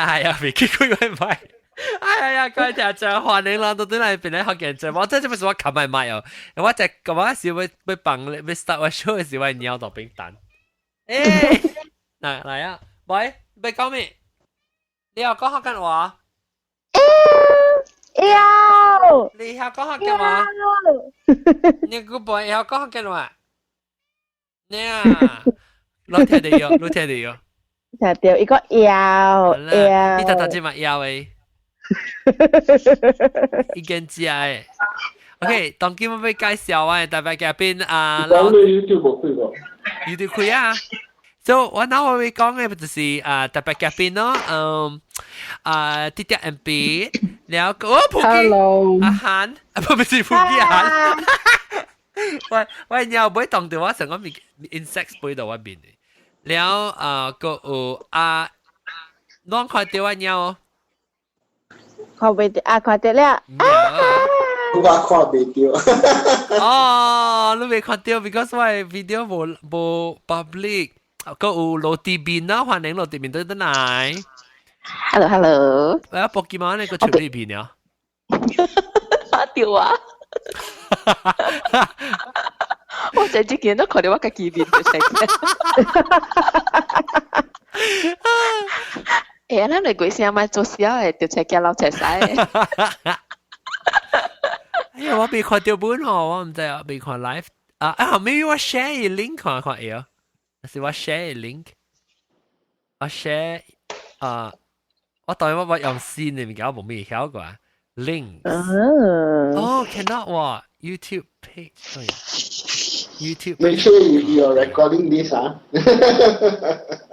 係啊，未結婚佢買。哎呀，佢就像歡迎啦，到底嚟邊咧學見證？我真係唔係我琴日買哦，我只咁啊時會放要 start 我 show 嘅時會鳥到冰蛋。誒，嚟啊，喂，你講咩？你又講學緊話？要你又講學緊話？你個 boy 又講學緊話？你啊，攞聽你要，攞聽你要。就掉一個要你特登只嘛要誒？已經知誒。OK，當今我要介紹我特別嘉賓啊，講你 YouTube 冇開過 YouTube 開啊。So 我嗱我會講嘅就是特別嘉賓咯，啲啲 MP，แล้วก็普吉อาหารไม่ใช่普吉อาหาร喂，你又唔會當到我成個 insect 背到我邊嘅，แล้วก็น้องคอยเดียวเนี่ยเขาไปขอเจอแล้วกูว่าข้อเบียดเดียวอ๋อ你未看到 because 我 video 冇 public ก็โรตีบินนะ歡迎โรตีบิน對得嚟 Hello 我有博基曼呢個潮呢片啊我掉啊我淨係見到佢哋話嘅見面就成誒，咱嚟鬼聲咪做小誒，條車腳老車使。哎呀，我未看到本哦，我唔知啊，未看 live maybe 我 share 個 link 看看嘢，但是我 share 個 link，我 share 我當我用線嚟嘅，我冇咩曉過 link。哦，cannot 喎 ，YouTube page， YouTube。Make sure you're recording this 啊。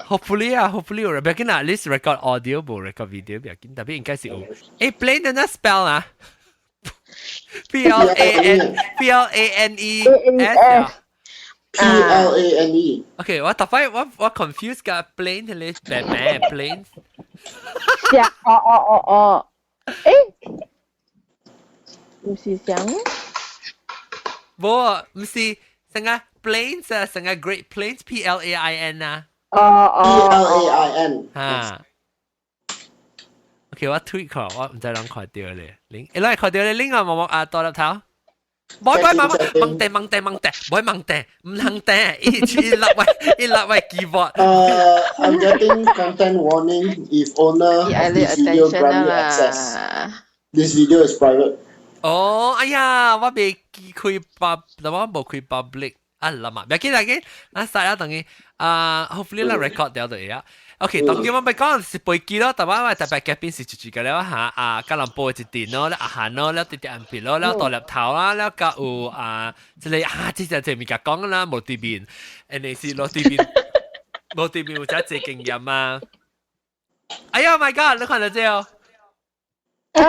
Hopefully 我唔要緊啊，at least record audio 冇 record video 唔要緊，特別應該是有。誒，plain 的那 spell 啊，PLANES。PLANE。OK，我特別我 confuse 個 plain 同你咩 plain。哦，誒，唔是想？冇，唔是成個 plains 啊，成個 Great Plains PLAIN 啊。PLAIN。嚇。OK，我 tweet 佢，我唔知啷看到咧。你啷看到咧？另外冇多粒頭。冇蒙地，唔好蒙地，唔能地，一粒位 keyboard。I'm getting content warning if owner of this video grant me access. This video is private. 哦，哎呀，我未開我冇開 public。啊，諗啊，唔要緊，曬啦，等於hopefully 啦 record 掉到嘢。OK，當然我咪講是背記咯，但係我特別嘅邊是住嘅了嚇吉隆坡一電咯，咧阿漢咯，咧啲啲人片咯，咧大粒頭啦，咧個有即係之前就咪講講啦，冇對面，誒你是攞對面，冇對面有隻最經驗啊！哎呀 ，My God，你看到這哦？救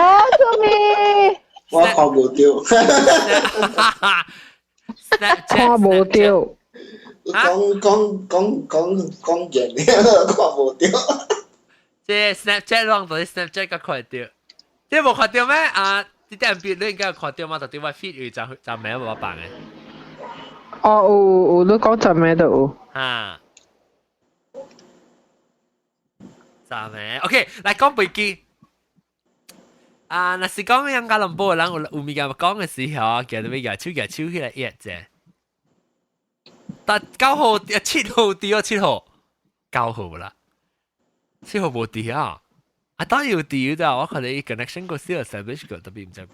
命！我看唔到。看唔到。講人，看唔到。即係 Snapchat 咯，到底 Snapchat 個看到，即係冇看到咩？啲人片你應該有看到嘛？到底我 feed 就咩冇辦嘅？有，你講就咩都有。就咩 ？OK，嚟講背記。若是講樣吉隆坡人有物件講嘅時候，叫做咩嘢？手起來熱啫。但9號7號掉7號9號啦，7號冇掉啊！當然要掉的，我可能 connection 個小 establish 個特別唔知。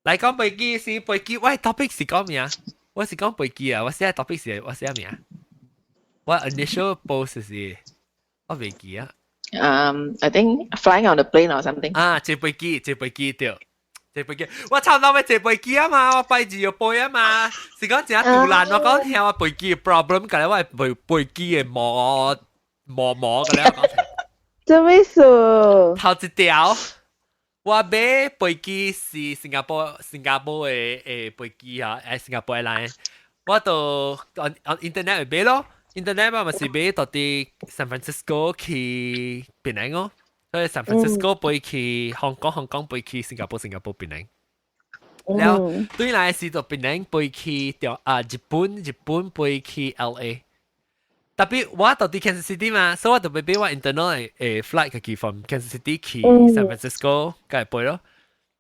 嚟講背記是背記，喂 topic 是講咩啊？我是講背記啊，我寫 topic 是我寫咩啊？我 initial post 是我背記啊。I think flying on the plane or something。這背記掉。這背記，我差唔多咪這背記啊嘛，我背字要背啊嘛，是講真杜蘭，我講聽我背記嘅 problem，咁我係背記嘅磨嘅咧，做咩事？頭一條，我買背記是新加坡嘅背記啊，新加坡嚟，我就 on internet 買咯 ，internet 嘛咪是買到啲 San Francisco 去檳城哦。所以 San Francisco 飛去香港飛去新加坡檳城，然後對嚟是到檳城飛去日本飛去 LA，特別我到啲 Kansas City 嘛，所以我特別俾我 internal 誒 flight 嘅機 from Kansas City 去 San Francisco 嘅背咯。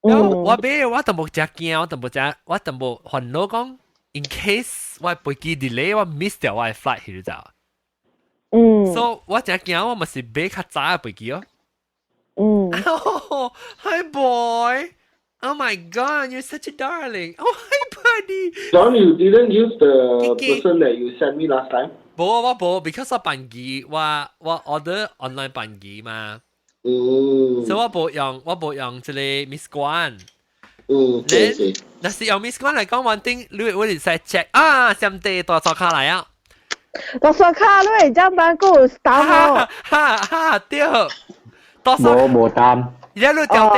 然後我俾我都冇只驚，我都冇煩惱講 ，in case 我飛機 delay，我 miss 掉我嘅 flight 去就。所以我只驚我咪是俾較早嘅飛機咯。Hi boy。Oh my God, you're such a darling. Oh, hi, buddy. John, you didn't use the person that you sent me last time? 冇 because 我辦機，我 order online 辦機嘛。所以我冇用這裡 Miss Guan。但是用 Miss Guan 嚟講，one thing 你會使 check 啊，上帝多少卡嚟啊？多少卡你會將班股打好？對，多少？冇擔。而家你掉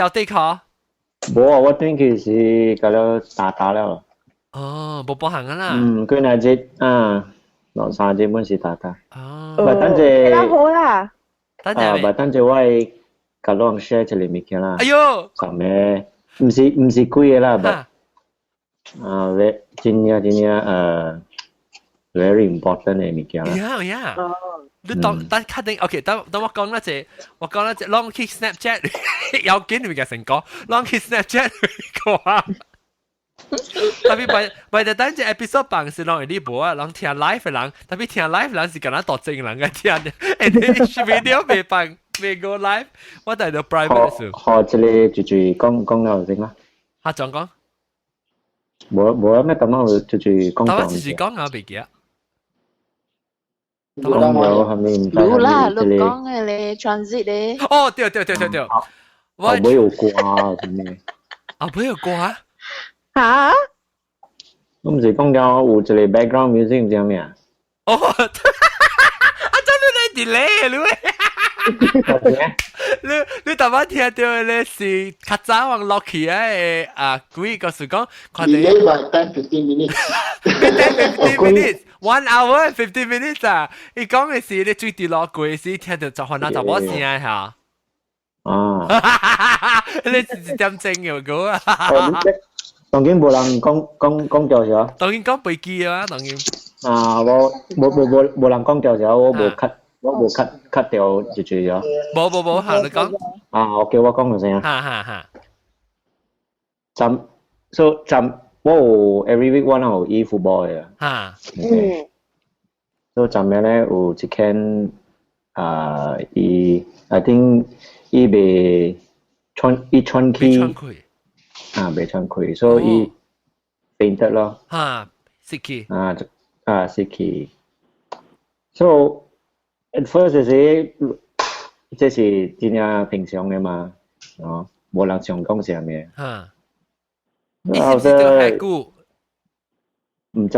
地殼。冇啊，我頂期是咁樣打了。哦，冇幫行噶啦。佢那隻兩三隻本是打。哦。咪等陣。打好啦。咪等陣我係咁樣 share 出嚟物件啦。哎呦。什麼？唔是貴嘅啦，真係very important 嘅物件啦。Yeah。你當確定 ？OK， 等我講一隻，long kick Snapchat 有見你嘅成果 ，long kick Snapchat 個啊。特別為就等隻 episode 辦是讓人哋播啊，讓聽 live 嘅人，特別聽 live 人是咁樣多正人嘅聽嘅，而啲 video 未辦未 go live， 我哋就 private 數。學這裡就講了先啦。嚇，仲講？冇咩咁樣就講。但係只講我未記啊。有啦，你講嘅你 transit 咧。哦，對。我沒有掛咩？沒有掛？嚇？我唔是講咗有這裡 background music 唔知咩啊？哦，真你 delay 你頭先聽到咧是較早往落去啊幾個時講，delay by 10-15 minutes。10-15 minutes。1 hour and 50 minutes 啊！你講嘅是你最跌落過時，聽到就可能就冇聲嚇。你是點正嘅個啊？當然冇人講掉咗。當然講飛機啊，當然。冇人講掉咗，我冇 cut 掉就住咗。冇嚇你講。我叫我講就先啊。嚇。我有 every week 我有醫 football 嘅。所以昨日咧有一間I think 被穿去被穿開，所以變得咯。死去。死去。So at first 這是真係平常嘅嘛，冇人想講啥咩。你是唔是都係估？唔知，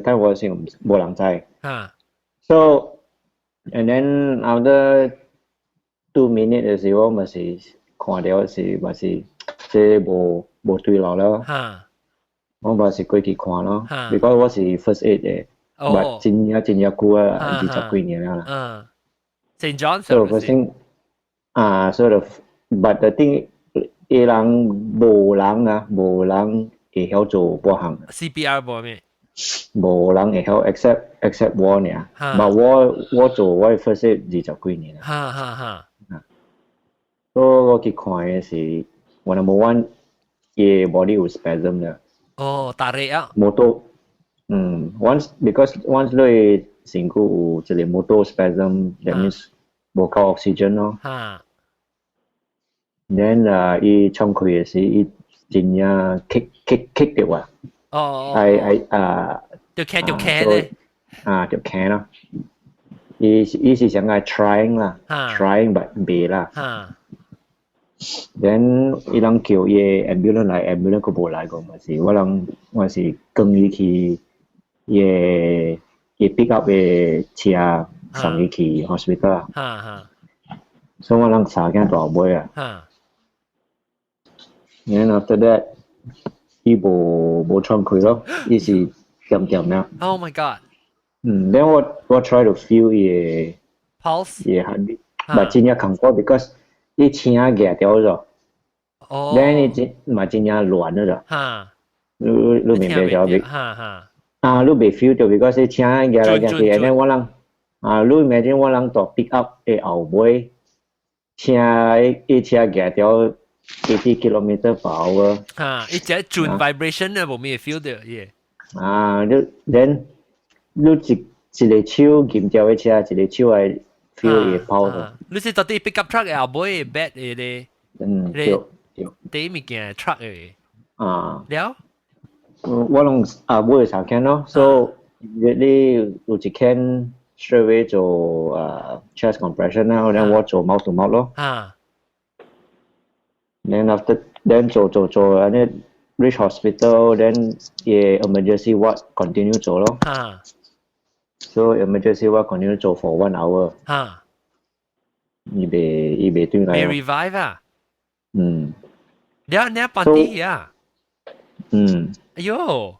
但我先冇人知。So and then after 2 minutes 嘅時候，咪是看到是咪是即冇對路咯。我咪是過去看咯，because 我是 first aid 嘅，但真係久啊，20幾年啦。St. John。So first thing sort of but the thing。啲人無人會曉做波行 CPR 波咩？無人會曉 except 我呢，但我做我 first aid 20幾年啦。所以我去看嘅是我 number one 嘅 body 有 spasm 啦。打裂啊！冇到once once 你身軀有一個冇到 spasm，that means 冇夠 oxygen 咯。then 伊衝開嘅時，伊真係 kick 掉啊！條 can 咧，條 can 咯，伊是想係 trying 啦，trying but 未啦。then 伊人叫伊 ambulance 來 ，ambulance 佢冇來過嘛是，我是跟伊去伊 pick up 嘅車送伊去 hospital。所以我人三間大妹啊。And after that，伊冇衝開咯，伊是點啦。Oh my god！then 我 try to feel 伊 pulse， 伊 heartbeat， 但真係扛過 because 伊請夾掉咗。then 伊真係亂咗。你明白咗未？你未 feel 到 because 你車行來行去，and then 我人你 imagine 我人到 pick up 嘅後尾，車行條80 kilometer per hour。一隻轉 vibration 咧，冇咩 feel 到嘢。then 你一個手撳掉嘅車，一個手係 feel 嘅跑到。你是到底 pick up truck 嘅後尾 bad 嘅咧？對。第物件 truck 嘅。了？我攏尾上間咯 ，so 你有一間 straight away 做chest compression 啦，然後我做 mouth to mouth 咯。then after then 做，and then reach hospital then 嘅 emergency ward continue 做咯。so emergency ward continue 做 for 1 hour。伊未斷嚟。未 revive 啊？你半啲啊？哎呦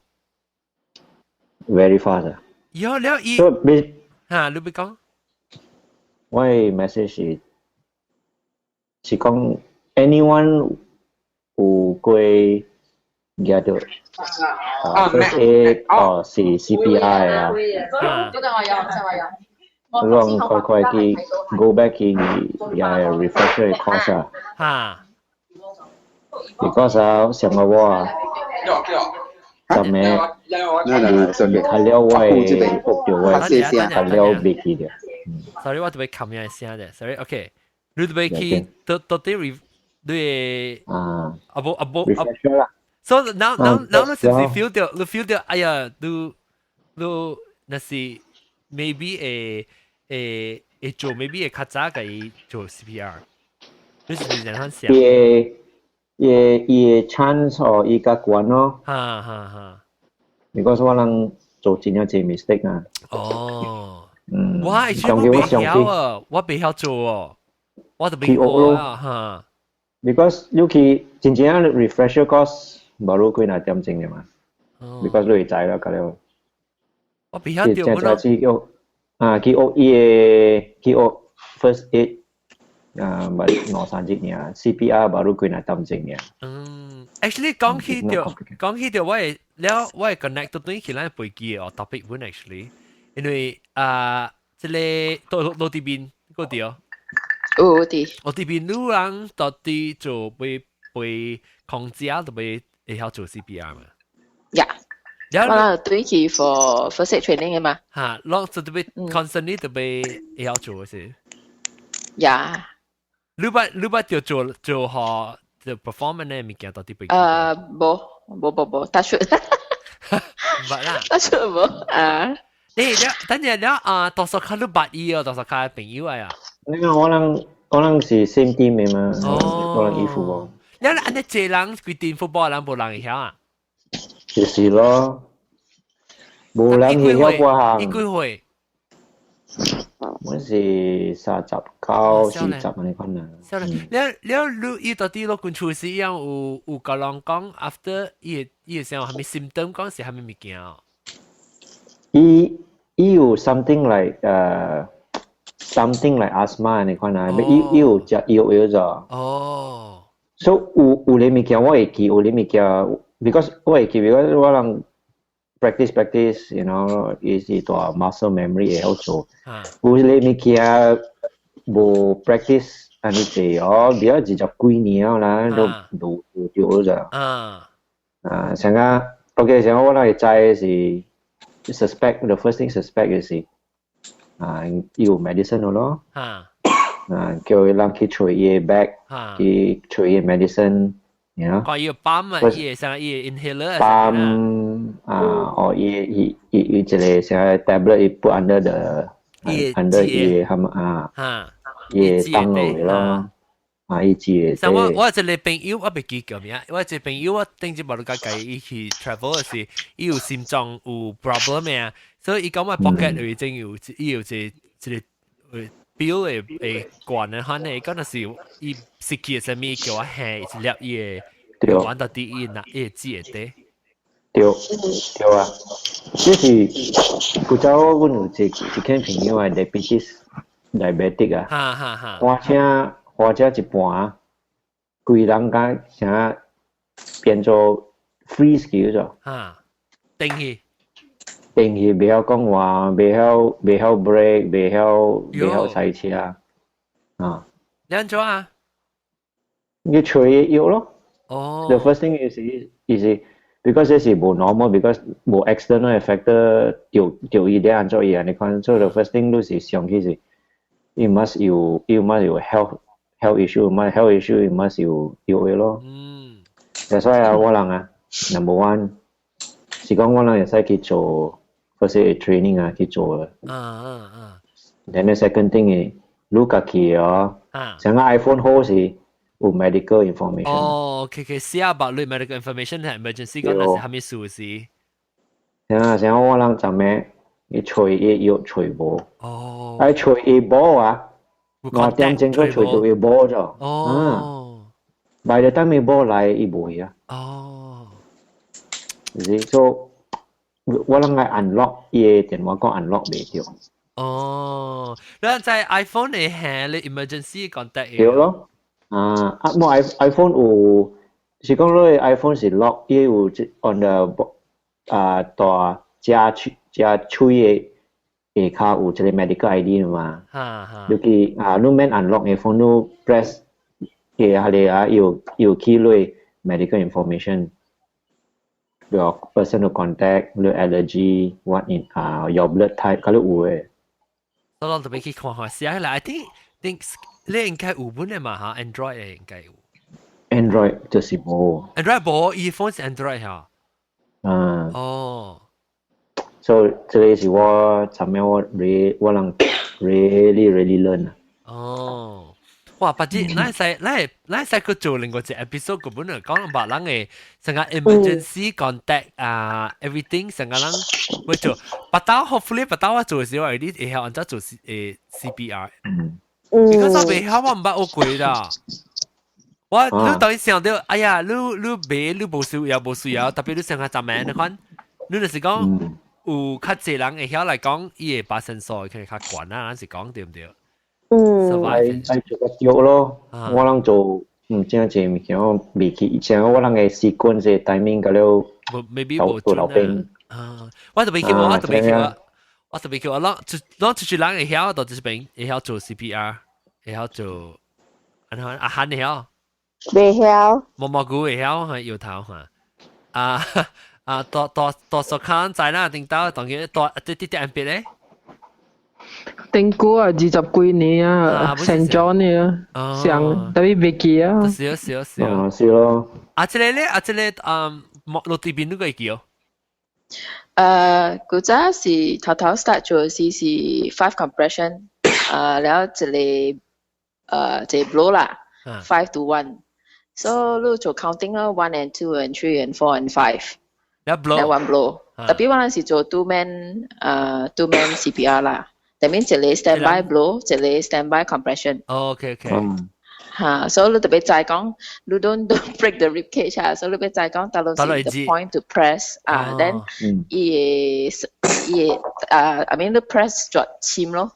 very fast 啊！有了伊所以你別講，我嘅 message 是講 anyone 有過驚到first aid 或是 CPR 啊，講快去 go back 去refresher 嘅 course 啊。because 上個我就咩？係了我係屋掉我係了別去嘅。sorry 我特別冚嘢聲嘅 sorry OK 你特別去到底對冇 refresher 啦。so now 你是 feel 到哎呀你那是 maybe 會做 maybe 會較早嘅做 CPR 你是點樣想？伊 chance 哦，伊較懸咯。because 我人做真係mistake 啊。我未曉做哦，我就未學啊。because 你去真正 refresher course 冇幾耐點鐘嘅嘛。because 你會知啦，咁樣。我未曉做咯。去學 first aid。baru 2-3 年 CPR baru 幾耐點鐘嘅。actually 講起條我係 connect 到對起來背記嘅 topic 本 actually， 因為即係到啲邊嗰啲我啲邊路人到底做背控制啊，都會曉做 CPR 嘛。我對起 for first aid training 嘅嘛。落就特別 constantly 特別曉做嘅事。你把就做好就 performance 呢物件到底背記？冇，touch wood。唔係啦 ，touch wood 冇。等陣了多數看你八醫哦，多數看朋友啊。我人是 same team 嘅嘛，我人衣服喎。你安尼濟人規定 football 人無人會曉啊？就是咯，無人會曉過行。你幾歲？我是39、40咁款啦。你到底攞管出事樣有個人講 after 伊個時候係咪 symptom 講是係咪物件啊？伊有 something like asthma 呢款啦，伊有食藥咗。所以有啲物件我會記，有啲物件 because 我會記 because 我人。practice you know is 大 muscle memory 會好做有啲物件無 practice 安尼濟比較20幾年啦都掉咗成個 OK 成個我哋知是 suspect the first thing suspect 嘅是有 medicine 咯叫人去取伊 bag 去取伊 medicine you know 關於泵啊伊上伊 inhaler 泵or 伊一個成個 tablet 伊 put under the under 伊伊燈落咯伊治我一個朋友我未記叫咩我一個朋友我頂住冇介伊去 travel 嘅時伊有心臟有 problem 啊所以伊講我 pocket 裏邊有一個表會管嘅可能伊講那是伊食嘅什麼叫我下一粒伊玩到啲伊知嘅啲對啊即是古早我有一個朋友係 diabetic 啊或者一半規人家想變做 freeze 叫做定去定義比較講話，比較 break，比較賽車啊。你安怎啊？要吹藥咯。哦。 The first thing is because this is more normal because more external factor 條意啲安做嘢，你看，所以 the first thing 都是上去是 you must 有 health issue， health issue you must 有嘢咯。That's why 啊，我人啊 number one 是講我人會使去做 first aid training 啊去做嘅。Then the second thing 係你家己啊，像個 iPhone 好是。有 medical information。哦 ，OK， 寫 about medical information 係 emergency 嗰陣時係咩事事？像我人就咩，你吹嘢要吹波。哦。係吹嘢波啊，5點鐘佢吹到嘢波咗。哦。by the time 嘢波嚟，伊唔會啊。哦。所以我人係 unlock 嘢電話講 unlock 未到。哦，你在 iPhone 嚟係你 emergency contact 嘢。對咯。冇 iPhone 有，是講你 iPhone 是 lock， 伊有 on the 大加吹嘅下骹有一個 medical ID 嘛。你去你免 unlock 嘅 phone， 你 press 嘅下嚟要 key 你 medical information， your personal contact， your allergy， what in your blood type， 嗰啲有嘅。我特別去看下，寫嚟 I think。你應該有本嘅嘛嚇 ，Android 嘅應該有。Android 就是冇。Android 冇 ，iPhone 是 Android 嚇。哦。所以這個是我尋日我能 really learn 啊。哦。哇！不知咱使去做另外一個 episode 個本嚟講白人嘅成個 emergency contact everything 成個人會做。不到 hopefully 不到我做嘅時候，你會曉按照做CPR。because 我未曉我唔捌學過啦。你當然想到，哎呀，你無需要，特別你上下站名，你看，你就是講有較濟人會曉來講，伊會把身數可能較懸啊，咱是講對唔對？係做個腳咯，我能做唔知係咩物件，我未去以前我能嘅習慣係 timing 嗰了，未冇做老兵。我特別叫我特別叫我攞出去人會曉，到這邊會曉做 CPR， 會曉做，阿漢會曉。未曉，蘑菇會曉係搖頭嚇，多數看在啦，定到當然多啲人別咧。定估啊，20幾年啊，成咗呢啊，上特別未記啊。是咯。這個咧，這個落地邊都可以叫。古早是頭 start 做是5 compression， แล้ว一個 blow 啦，5 to 1。So 你做 counting 咯 ，1 and 2 and 3 and 4 and 5。แล้ว one blow。特別我哋是做 two man CPR 啦。That means 一個 standby blow， 一個 standby compression。OK。所以你特別再講，你 don't break the rib cage 啊，所以你特別再講，但係 the point to press then I mean 你 press 咗簽咯。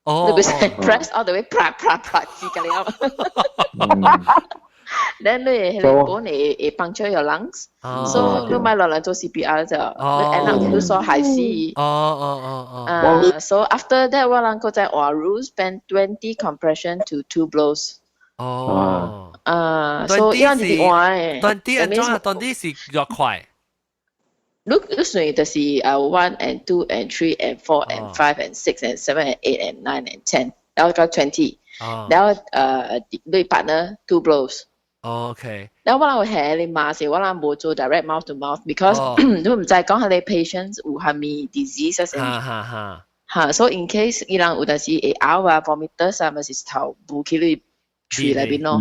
你別 press all the way， 啪知㗎了。Then 你本嚟puncture your lungs，so 你咪落嚟做 CPR 就，你 end up 你所係死。So after that 我能夠在話 rules spend 20 compression to 2 blows。so 一樣是話20是越快。你算就是1 and 2 and 3 and 4 and 5 and 6 and 7 and 8 and 9 and 10，然後到20，然後你 partner 2 blows。OK。แล้วว่าเราแห่เลยมาสิว่าเราโมจู direct mouth to mouth because 你唔知講係你 patients 有係咪 disease 啊？so in case 伊人有陣時會嘔啊 vomiters 啊，咪是頭部去你嘴裏邊咯。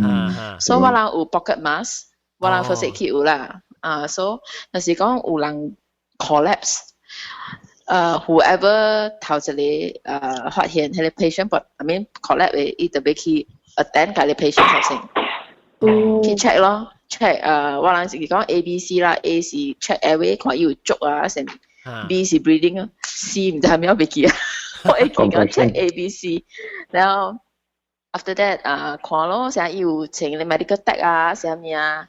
so 我哋有 pocket mask， 我哋 first aid kit 有啦。so 但是講有人 collapse，whoever 頭一個發現係你 patient，but I mean collapse 會特別去 attend 佢哋 patient 頭先。去 check 咯 ，check 我哋是講 A、B、C 啦 ，A 是 check airway， 看要捉啊，成 B 是 breathing 啊 ，C 唔知係咪有別記啊，我 A 講 check A、B、C， 然後 after that 看咯，成有請你 medical tag 啊，啥物啊，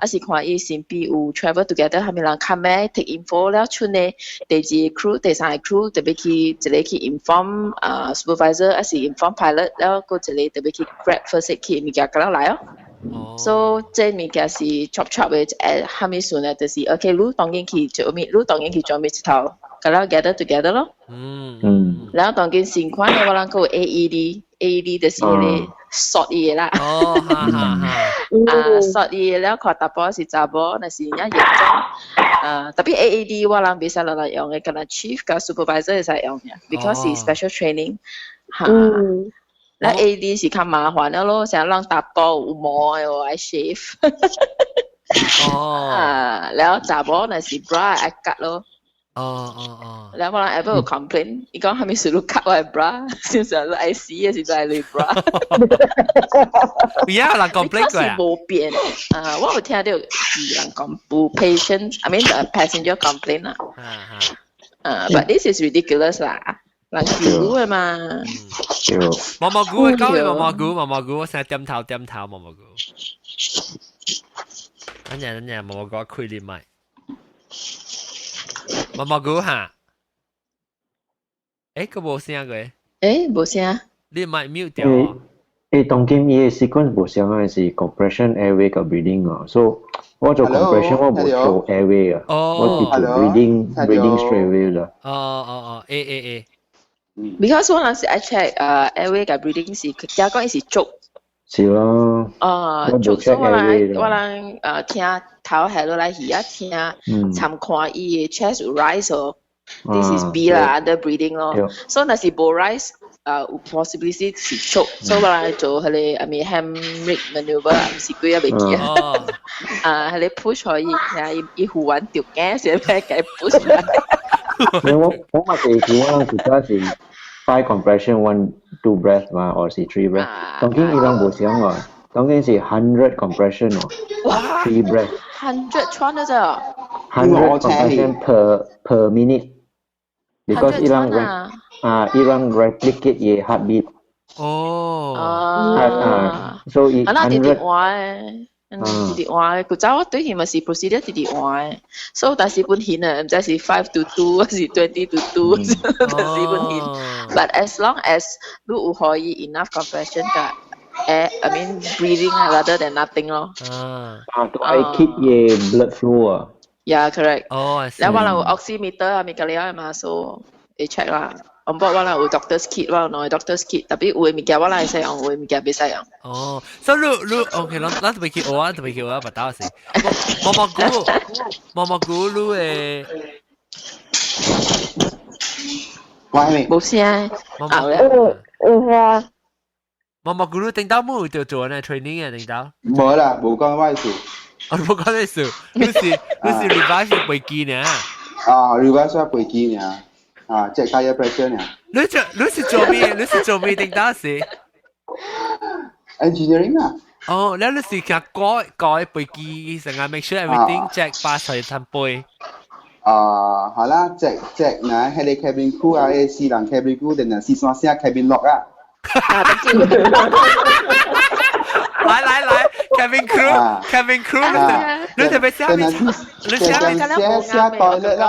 是看伊身邊有 travel together，係咪人 come 咩 take info 了，出呢第二 crew、第三 crew 特別去一個去 inform supervisor，還是 inform pilot，แล้ว個一個特別去 grab first aid kit 物件咁樣來哦。So 這物件是 chop 嘅，下面算咧就是 OK，你當然去做咩，你當然去做咩一頭，咁樣 gather together 咯。然後當然先款嘅，我諗個 AED 就是你 short 嘢啦。short 嘢แล้ว看大波是查波，但是而家嚴重。特別 AED 我諗比較難用嘅，可能 chief กับ supervisor 係用嘅 ，because 是 special training。แล้ว AED 是較麻煩嘅咯，成日讓大波有毛嘅，我愛 shave。แล้ว查波但是 bra 愛 cut 咯。แล้วพอเรา Apple complain อีกก็ทำให้สุดลูกค้าว่า bra สิ่งที่เรา IC 嘅สิ่งที่เรา bra 而家有人 complain 過啊？冇變我有聽到有人講有 patient，I mean the passenger complain 啦。but this is ridiculous 啦，人叫嘅嘛。毛毛菇，講起毛毛菇，我成日點頭毛毛菇。等陣，毛毛菇開你麥。毛毛菇哈，佢冇聲嘅。冇聲。你咪 mute 掉啊！當今嘢 sequence 冇聲啊，係 compression airway กับ breathing 啊，所以我做 compression 我冇做 airway 啊，我係做 breathing straight away 啦。A。Because 我嗰時 I check airway กับ breathing 時，佢講係是足。是咯。足，所以我哋聽頭係落來而家聽參看伊嘅 chest rise 哦。This is B 啦 ，under breathing 咯。所以那是冇 rise，有 possibility 是 choke， 所以我哋做佢哋咪 hamstring maneuver， 唔是幾啊未記啊。佢哋 push 可以，伊護腕條頸先俾佢 push。我咪記住我諗而家是 5 compression 1 2 breath 嘛，或是3 breath。當然依兩冇聲喎，當然是100 compression 喎，3 breath。100 穿得啫。100 compression per minute。Because ilang replicate ye heartbeat. So 100. 佢走對佢咪是 procedure 所以但是本顯啊，唔知是5 to 2，還是20 to 2，但是本顯。But as long as 你有可以 enough compression 㗎，I mean breathing rather than nothing 咯。To I keep ye blood flow 啊。Yeah, correct. แล้วว่าเรา oximeter 咪㗎了嘛，所以 check 啦。我唔知ว่าเรา有 doctor's kit ว่าเรา doctor's kit，但係有嘅物件我哋使用，有嘅物件唔使用。所以你 OK， 咱特別去學啊，不打死。毛毛菇你誒，喂，冇聲。毛毛菇你頂到冇就做呢 training 啊，頂到？冇啦，冇講歪數。冇講呢數，你是 reverse 背機呢？reverse 背機呢？即係 tire pressure 呢？你是做咩？頂到是 ？engineering 啊？แล้ว你是講改背機，成日 make sure everything check pass 係ทัน背。好啦，即嗱，係你 cabin crew 啊，4人 cabin crew 定係4雙聲 cabin lock 啊？來 cabin crew，你特別下面，你下面toilet 啦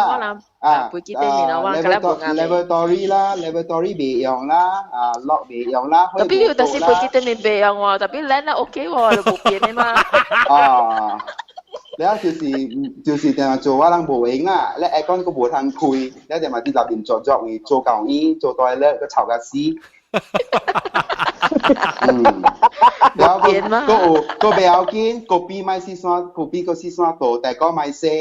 ，laboratory 啦，laboratory 未用啦，lock 未用啦。特別要但是背機對面未用喎，特別靚啦 OK 喎，你冇變啊嘛。แล้ว就是定係做我諗無影啊，咧 aircon 個無通開，咧就咪啲入邊做舊衣，做 toilet 個臭架屎。แล้วก็ไปเอากินกบปีไม่ซีซัวกบปีก็ซีซัวโตแต่ก็ไม่เซ่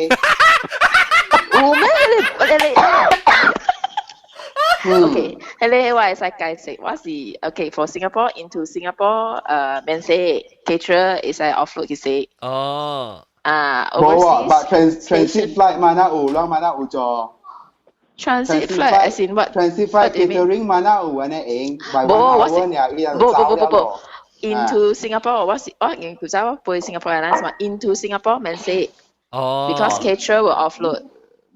Okay，你話係解釋，我是 OK for Singapore into Singapore men say caterer is a offload 嘅事。冇啊 transit flight mana 有做。Transit flight as in what? Transit flight catering mana 有安尼用，冇 into Singapore 我認佢走背 Singapore Airlines 嘛 into Singapore 免死because caterer will offload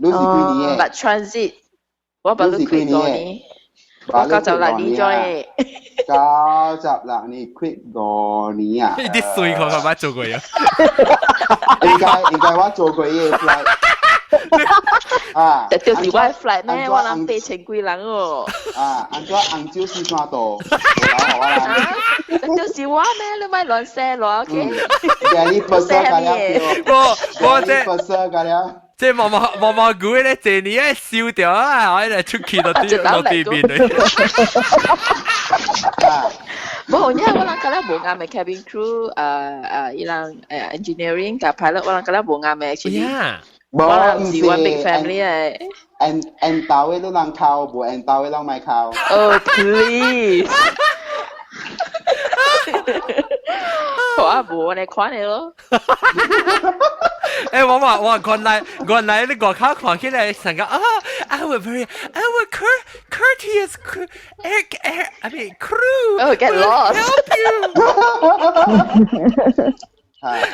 but transit 我把你開多呢我96年咗96年 quit 5年啊！呢啲衰佢係咪做過嘢？應該我做過嘢 flight 啊！就是我 flight 咩？我諗8,000幾人喎。啊，按照杭州四川度，好啊！就是我咩？你咪亂寫咯，OK？你不是㗎了，我即不是㗎了。即係毛菇咧，這年咧笑掉啊！我嚟出去到啲邊嚟。冇，因為我諗嗰啲冇啱嘅 cabin crew，伊朗engineering กับ pilot，我諗嗰啲冇啱嘅，actually。我諗唔係 one big family 嘅。and 到位都能靠，冇 and 到位都咪靠。Oh please！ 我阿冇你看你咯。誒，我話原來你個口看起來成個our courteous I mean crew Oh, get lost. help you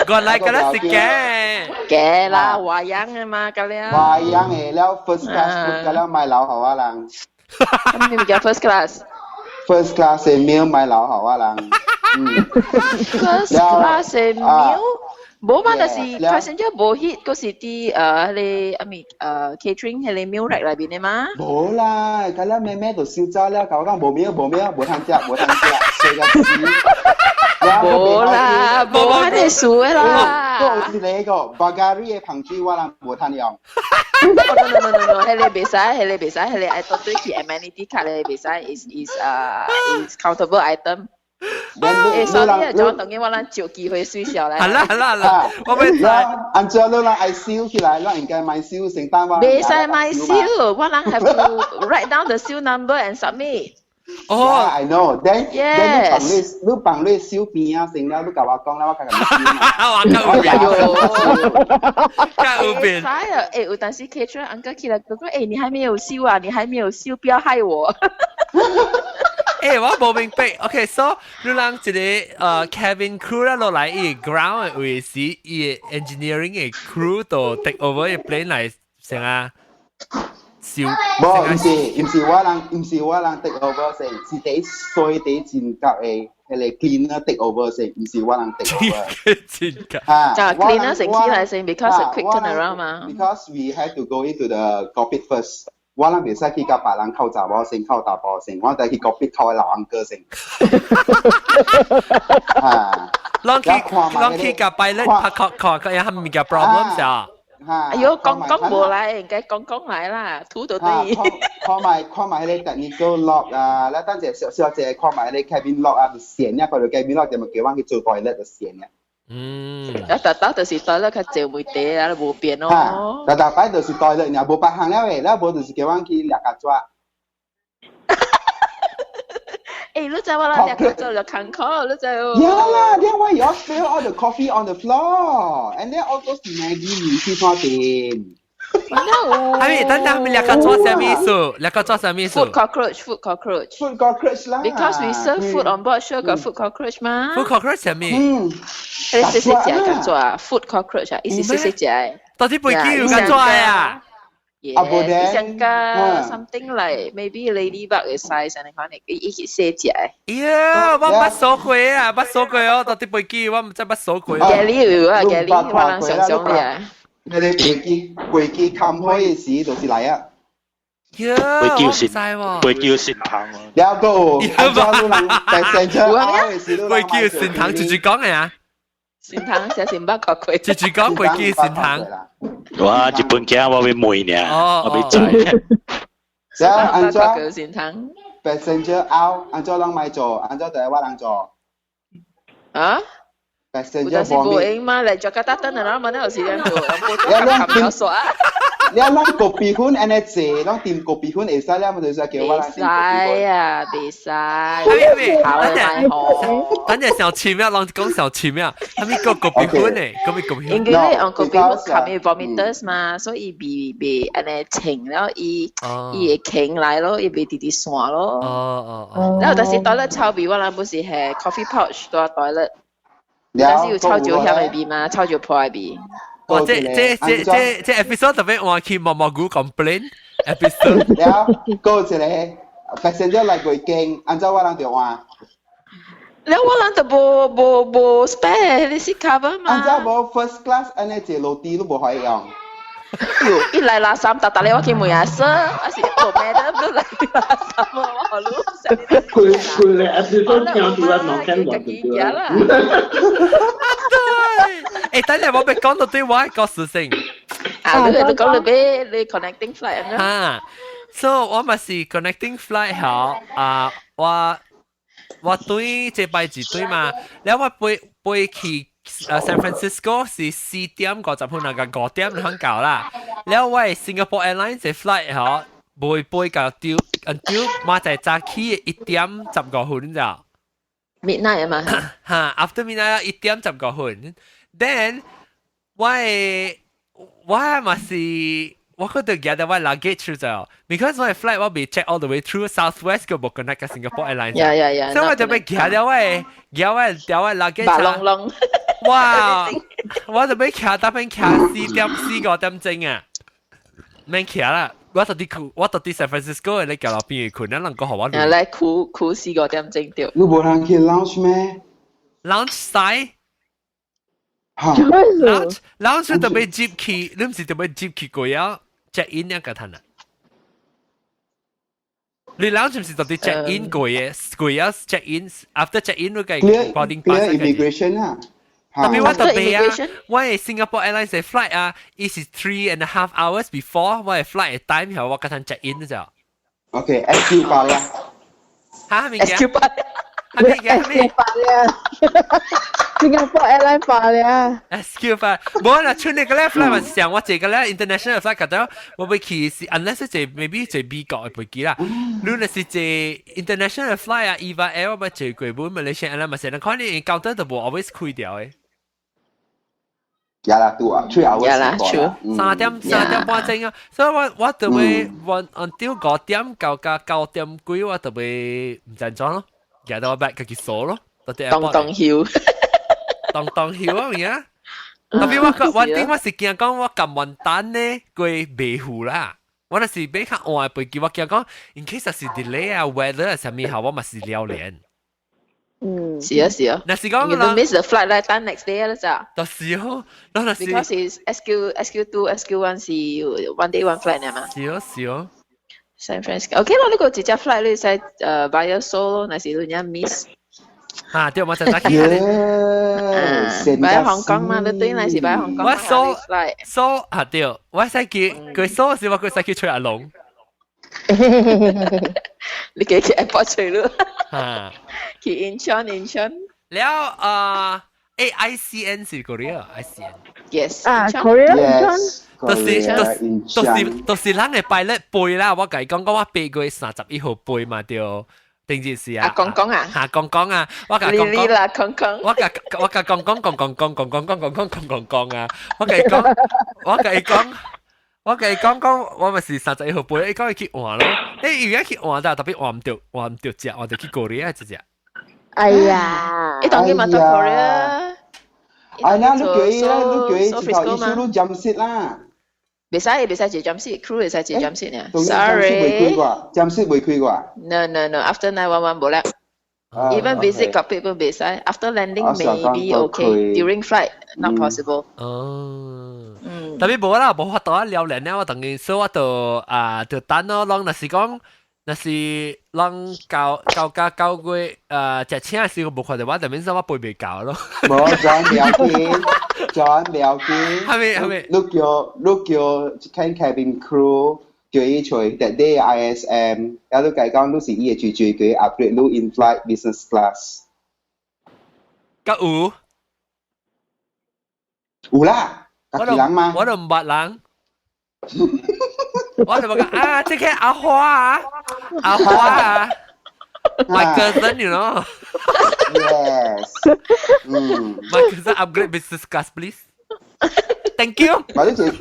原來嗰啲是嘅啦，華人嘅嘛，嗰啲。華人嘅แล้ว first class 嗰啲咪老好啊人。咁你咪叫 first class。First class 嘅 meal 咪老好啊人。First class 嘅 meal。冇嘛，但是 passenger 冇 hit 嗰時啲你catering 係你 meal rack 裏邊嘅嘛？冇啦，嗰啲咩度燒炸啦，搞冇 meal，冇攤隻，碎個紙。冇啦，冇喺你數嘅啦。嗰個是你個 Bulgaria 嘅朋友我諗冇攤用。No，係你別使，係你 item 對佢 amenity 卡你別使 is countable item。sorry 啊，仲等於我哋照機會水小嚟。係啦，我咪按照你啦，愛燒起來，應該買燒成單話。未使買燒，我哋 have to write down the seal number and submit。哦 ，I know。then yes， 你幫你燒片啊，成啦，你教我講啦，我教你燒。有但是 caterer uncle 起來，哥哥，你還沒有燒啊，你還沒有燒，不要害我。我冇明白。OK， so 你讓一個cabin crew 啦落來，伊 ground 嘅位置，伊 engineering 嘅 crew 度 take over 嘅 plane 嚟成啊燒。唔是我人 take over 先，是啲衰啲賤格嘅，係 cleaner take over 先，唔是我人 take over。賤格。就 cleaner 成起來先 ，because a quick turnaround 嘛。Because we have to go into the cockpit first。我諗袂使去甲別人扣查某先，扣大波先，我哋去cockpit扣老安哥先。啷去甲 pilot 拍確有係咪嘅 problem 咋？哎呦，講冇嚟，應該講嚟啦，土到對。看埋你 technical lock 啊，咧等陣小姐看埋你 cabin lock 啊，線啊，佢哋 cabin lock 就咪叫翻去做 toilet 嘅線啊。特就是 toilet 佢就會地啊，冇變咯。特擺就是 toilet，然後冇白行了嘅，然後冇就是叫翻去兩個抓。你知我啦，兩個做就坎坷，你知哦。Yeah, then why you all spill all the coffee on the floor, and then all those Maggie 去刷點。等兩個做什麼意思？兩個做什麼意思 ？Food cockroach 啦。Because we serve food on board, sure 個 food cockroach 嘛。Food cockroach 什麼？你細隻咁做啊 ？Food cockroach 啊，意思細隻。到底背機要咁做啊？Yeah， 像個 something like maybe ladybug 嘅 size，你講你一細隻。呀，我捌數過啊，捌數過哦，到底背機我唔知捌數過。Gally 啊，Gally，我能想象嘅。你哋飛機冚開嘅時就是嚟啊！背叫善堂啊！有個按照你能第成張嘅時都背叫善堂，直講嘅啊！善堂寫善北角佢，直講背叫善堂。哇！日本嘅我會妹呢，我會知。然後按照善堂 passenger out， 按照啷咪做，按照第一話啷做啊？passenger boarding 嘛，嚟Jakarta登啦，問有時間做，有冇傻？你啷個鼻款安尼坐，啷掂個鼻款會使咧，咪就係叫我啷別使。等陣小奇妙，啷講小奇妙，係咪個鼻款嚟？個鼻款。因為咧，個鼻款冚住 vomiters 嘛，所以被安尼停了，伊會傾來咯，伊被滴滴散咯。然後但是 toilet 臭味，我諗不是係 coffee pouch 多 toilet。但是要抄住香裏邊嘛，抄住破裏邊。哇！這 episode 特別換去毛菇 complain episode。有嗰個一個 passenger 嚟佢驚，按照我人就話，แล้วว่าเราจะโบ spare ในซี cover มา 按照我 first class อันนี้坐樓梯都冇可以用。一嚟拉三打你我見每日色，還是做咩的都嚟拉三我路。佢嚟一啲都聽住啊，望緊望住啊。誒，等陣我咪講到對我個事情。你講你俾你 connecting flight 啊？So 我咪是 connecting flight 好我對這擺住對嘛，然後我飛去San Francisco 是4點50分，那個5點就響到啦。然後我係 Singapore Airlines 嘅 flight 好，飛到丟馬仔早起1點15分咋。midnight 啊嘛。after midnight 1點15分 ，then 我咪是。我覺得記得我 luggage 出咗 ，because 我 flight 我被 check all the way through Southwest 個冇 connect กับ Singapore Airlines。所以我就被記得我 luggage。白龍龍。哇！我就被記得邊記4點5點鐘啊，免記啦。我到啲 San Francisco 你叫落邊去，能夠學我。嚟酷4點鐘掉。你冇人去 lounge 咩 ？lounge 晒。lounge 就被接去，你唔是就被接去過呀？ check in 一個攤啊！你 lounge 唔是到底 check in 過嘢check in after check in 都計 boarding pass immigration 啊！特別我特別啊，我係 Singapore Airlines 嘅 flight 啊，it is 3.5 hours before 我係 flight 嘅 time 後我嗰陣 check in 就。OK SQ 八啦。嚇係咪嘅 ？SQ 八。係咪嘅？係咪？Singapore Airlines 發了 SQ 發，冇啦，出嚟個咧 flight 咪上我這個咧 international flight 嗰度，我會去是 unless 係 maybe 係美國嘅飛機啦，如果係係 international flight 啊 ，Eva Air 我咪最貴本 Malaysia Airlines 咪成日可能 counter 都冇 always 開掉嘅。有啦，2 hours。有啦，true。3點半鐘啊，所以我就會 until 5點9點幾我就會唔陣裝咯，日到我 back 佢鎖咯，到啲 airport。當曉。當曉啊咪啊！特別我點我是驚講我咁運單呢，佢維護啦。我那是比較晏飛機，我驚講 in case 是 delay 啊 weather 上面後我咪是了連。是啊。那是講 you don't miss the flight 咧，等 next day 啦咋。就是哦，那是 because is SQ2 SQ1 是 one day one flight 嘛。是哦。San Francisco OK 咯，呢個直接 flight 你使via Seoul 咯，那是人家 miss。對，我就打機咧。擺喺香港嘛，你對那是擺喺香港。我蘇對，我使叫佢蘇是話佢使叫吹阿龍。你幾 airport 吹咯？去 Incheon。了ICN 是 Korea。ICN。Yes。Korea。都是人嘅擺咧背啦，我計講我背過31號背嘛掉。定件事啊！講講啊！講講啊！我講講啦，講講。我講啊！我講，我咪是31號背，你講去換咯。你而家去換，但係特別換唔掉隻，我哋去過嚟啊！只隻。哎呀！你當佢咪到過嚟啊？哎呀，你舉直頭意思都浸蝕啦。袂使坐 jump seat， crew 會使坐 jump seat 呢。Sorry。jump seat 會開啩 ？No，after 911冇啦。Even visit cockpit 都袂使。After landing maybe okay，during flight not possible。特別冇啦，冇法度啊，聊連咧，我等於所以我就等咯，讓那是講，那是讓教會隻車係冇看到我，就變成我背未教咯。冇John 了解，係咪？碌叫 cabin crew 叫伊吹 that day ISM， 有都計講都是伊嘅最佢 upgrade 都 in flight business class。有啦，家己人嘛。我都唔捌人。我就講啊，這個阿花啊。My cousin, you know. Yes. My cousin upgrade business class, please. Thank you. 我呢隻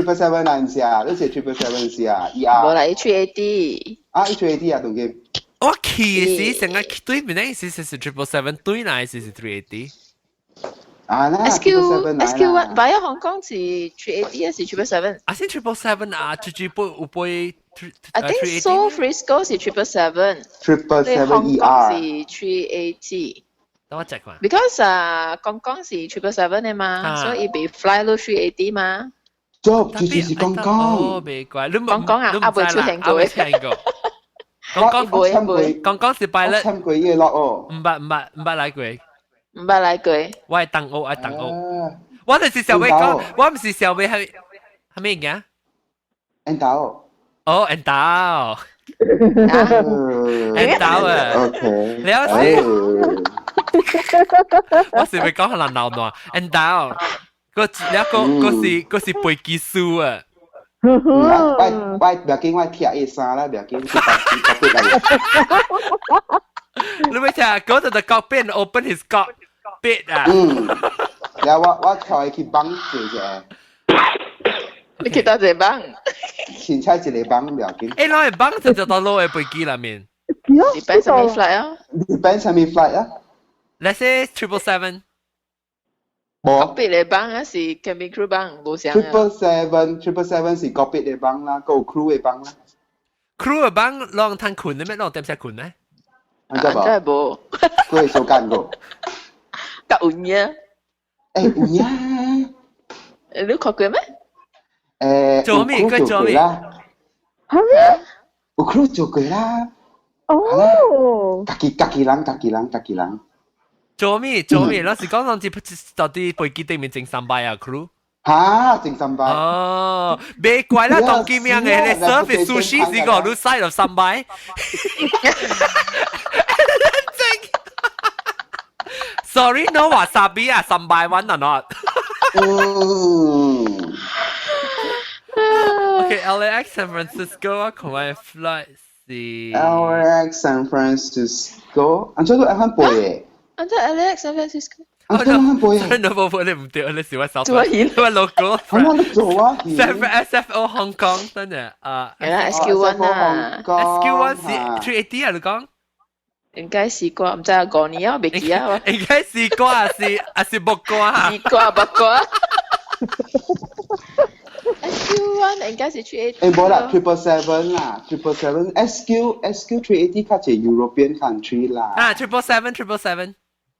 777 難試，呢隻777試啊，ER。冇啦 ，A380。啊 ，A380 啊，同佢。我其實成日對面呢，是777對呢，是380。啊，那 SQ1 擺喺香港是380還是777？啊，是777啊，最有杯 I think Seoul Frisco 是 777， 777 Hong Kong ER 是380。等我 check 嘛。Because 剛剛是 777 嘅嘛，所以被 fly 到380嘛。做就是講講。哦，未怪，你講講啊，阿未出現過。講講是拜咧。參過嘢落哦。唔捌來過。唔捌來過。我係鄧澳，我就是小妹講，我唔是小妹係咩嘢？Endao。哦，Endao。Endao 啊。OK。你有時，我是咪講係人鬧鬧？Endao。嗰是背技術啊！喂，不要緊，我貼一衫啦，不要緊，你咪聽，go to the cockpit and open his cockpit 啊！然後我跳去幫做啫。你去到這幫？前菜一個幫不要緊。誒，攞嚟幫就到攞嘅飛機裏面。你擺什麼 flight 啊？你擺什麼 flight 啊 ？Let's say 777。cockpit 嘅幫啊，是 cabin crew 幫，冇想啊。777是 cockpit 嘅幫啦，個 crew 嘅幫啦。crew 嘅幫攞攤裙嘅咩？攞點隻裙咧？真係冇。佢係做間個。夾อุ่嘢。誒อุ่嘢。你學過咩？做咩？佢做咩？係咩？有 crew 做過啦。哦。家己人。做咩？老實講，到啲飛機對面正三擺啊 crew。嚇，正三擺。哦，別怪啦，當今樣嘅你 service sushi 是個都嘥到三擺。Sorry, no wasabi 啊，三擺 one or not？ Okay, LAX San Francisco 啊，同埋 flight 是 LAX San Francisco，安怎都啱背嘅。安怎 LAX San Francisco？安怎啱背嘅？你冇你唔對，你是我手。做乜嘢？我 logo。我做啊。SFO Hong Kong 真係啊。係啦 SQ1 啊。SQ1 是380啊，你講？應該試過，唔知啊過年啊，未記啊。應該試過啊，是冇過啊。試過冇過。SQ1 應該是380。誒冇啦，777啦，777 SQ 380較係 European country 啦。啊，777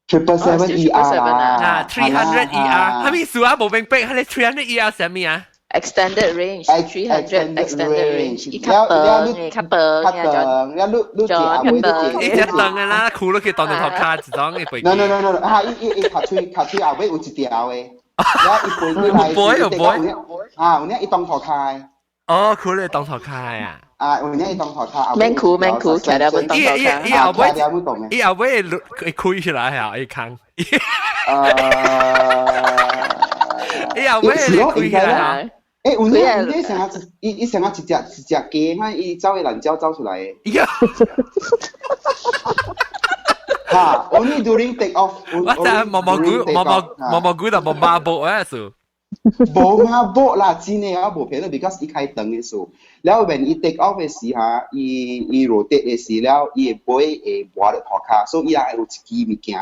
ER 啊，300 ER，係咪數啊冇明白？係你300 ER 係咩啊？Extended range 300 extended range，一級長，一級長，你你隻阿妹都一隻長嘅啦，褲都可以當到頭卡，一張嘅飛機。No，嚇，伊卡吹後尾有一條嘅，然後伊飛有背，啊，有呢伊當頭開。哦，褲你當頭開啊？啊，有呢伊當頭開。免褲，騎到本當頭開。伊後尾開出來啊，伊坑。伊後尾開出來。誒，有呢伊成日一隻雞，嚇，伊走去藍椒走出來嘅。嚇，only during take off。我就係毛毛菇就冇馬步啊，數。冇馬步啦，真係啊，冇平到 because 伊開燈嘅數。然後 when 伊 take off 嘅時候，伊 rotate 嘅時了，伊會背滑到頭殼，所以伊係有一支物件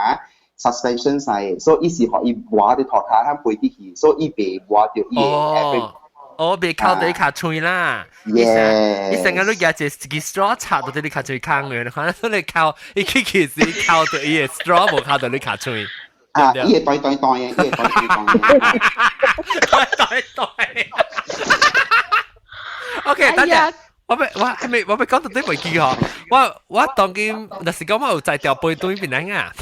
suspension 曬，所以伊是學伊滑到頭殼，向背起去，所以伊袂滑到伊嘅。我別靠你卡吹啦，你成日都夾住自己 straw 插到你卡吹坑嘅，可能你靠你其實靠到伊嘅 straw 冇靠到你卡吹。啊，伊係對嘅，伊係對。OK， 等陣，我咪講到啲飛機嗬，我當見，但是講我有在調背對邊嚟啊。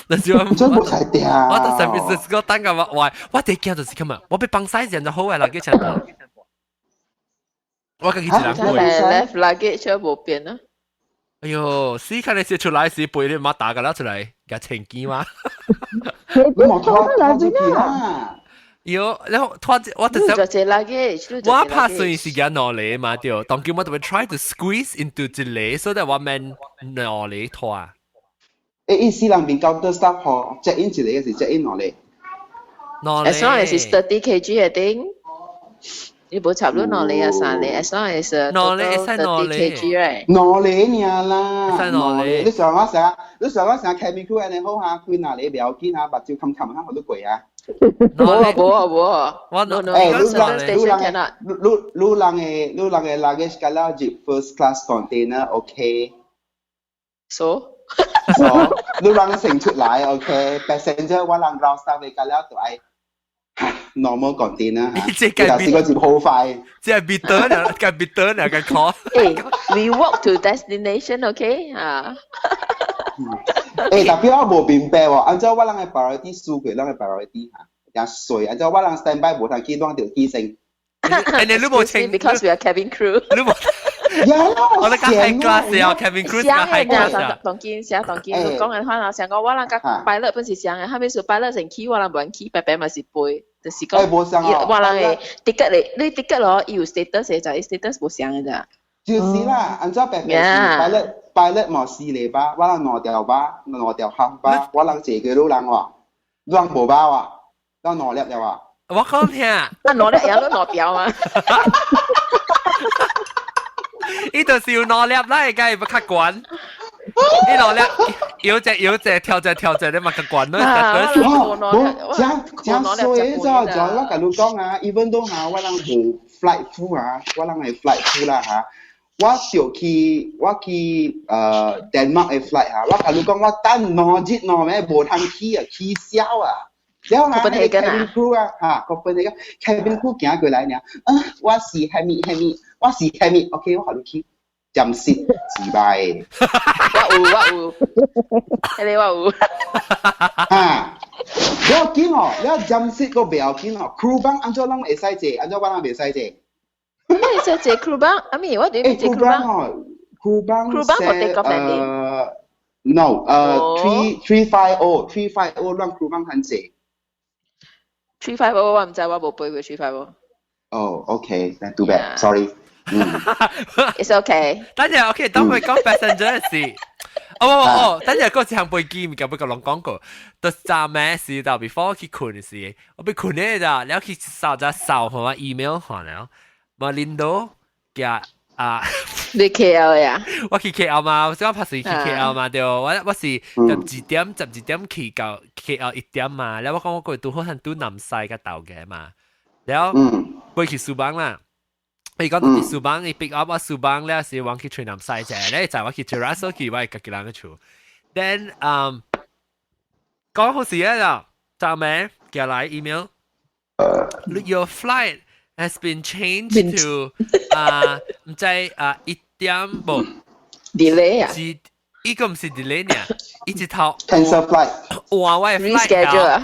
但是我真冇在調。我到上邊是個等個我哋驚就是咁啊，我被綁曬人就好嘅啦，幾長頭。我跟佢一人背。left luggage 冇變啊。哎呦，試看你寫出來時背你媽打個啦出來，夾錢機嘛。你冇拖住佢啦。有，然後拖我就想，我怕算是嘅攞嚟嘛掉，當叫我哋 try to squeeze into 一個，so that 我們攞嚟拖啊。伊四人邊 counter staff 嗬，check in 一個嘅是 check in 攞嚟。As long as it's 30 kg I think，你冇插入攞嚟啊啥嚟 ？As long as 30 kg right？攞嚟呀啦，攞嚟。你上我成日 cabin crew 你好下，佢拿嚟唔要緊啊，白照冚冚下我都攰啊。冇， no， certain station cannot。你人嘅 luggage 㗎啦，接 first class container OK。So， 你人成出嚟 OK，passenger 我人 ground staff 㗎啦，就係 normal container 嚇，但係個接好快。即係 bitter 嘅 call。We walk to destination OK 啊。特別我冇明白喎，按照我人嘅 priority 輸佢人嘅 priority 嚇，有水，按照我人 standby 冇通機當條機性。你冇清 ，because we are cabin crew。你冇。我哋講 high class 啊 ，cabin crew 係 high class 啊。當見，講緊翻啊，成個我人個 pilot 本是上嘅，後尾做 pilot 成 key 我人冇人 key，白白咪是背，就是講我人嘅 ticket 你 ticket 攞要 status 就係 status 冇上嘅咋。就是啦，按照白白是 pilot 冇事嚟吧，我人攞掉行吧，我人自己都人話，人冇吧話，人攞叻又話。我講聽，攞叻有都攞表嘛。呢度是要攞叻啦，而家係不客觀。呢攞叻搖隻跳隻你咪客觀咯。講所以就我跟你講啊 ，even 都嚇我人冇 flight full 啊，我人係 flight full 啦嚇。我去Denmark 嘅 flight 嚇，我跟你講我等攞咩冇通去啊，去笑啊！แล้วนะ cabin crew อ่ะฮะก็เป็นไง cabin crew 行過來呢我是 Hamid 我是 Hamid OK 我好去จำสิ自敗我有你話有你要緊哦你要จำสิก็不要緊哦 crew 幫按照人會使坐按照我人會使坐咩係坐 crew 幫阿咪我哋坐 crew 幫 crew 幫我哋講咩No 350讓 crew 幫很坐350我唔知我冇背過350。Oh, okay. Then too bad. Sorry. It's okay. 等陣 OK， 當佢講 passenger 嘅事。等陣嗰次行飛機，咪咁個人講過，到站咩事就 before 去困嘅事，我被困咧咋，แล้ว去掃同埋 email 看了，嘛領導嘅你 KL 呀？我去 KL 嘛，我拍攝去 KL 嘛，對，我是12點去到 KL 1點嘛，แล้ว我講我過到好似到南西嘅島嘅嘛，แล้ว過去蘇邦啦，你講到蘇邦，你 pick up 我蘇邦咧是往去吹南西啫，咧就我去 Terrace 去我係自己人嘅厝 ，then 講好事啊，就咩叫來 email， your flight has been changed to 唔知1點冇 delay 啊？呢個唔是 delay 呢，一直頭 cancel flight， 換我嘅 reschedule 啊？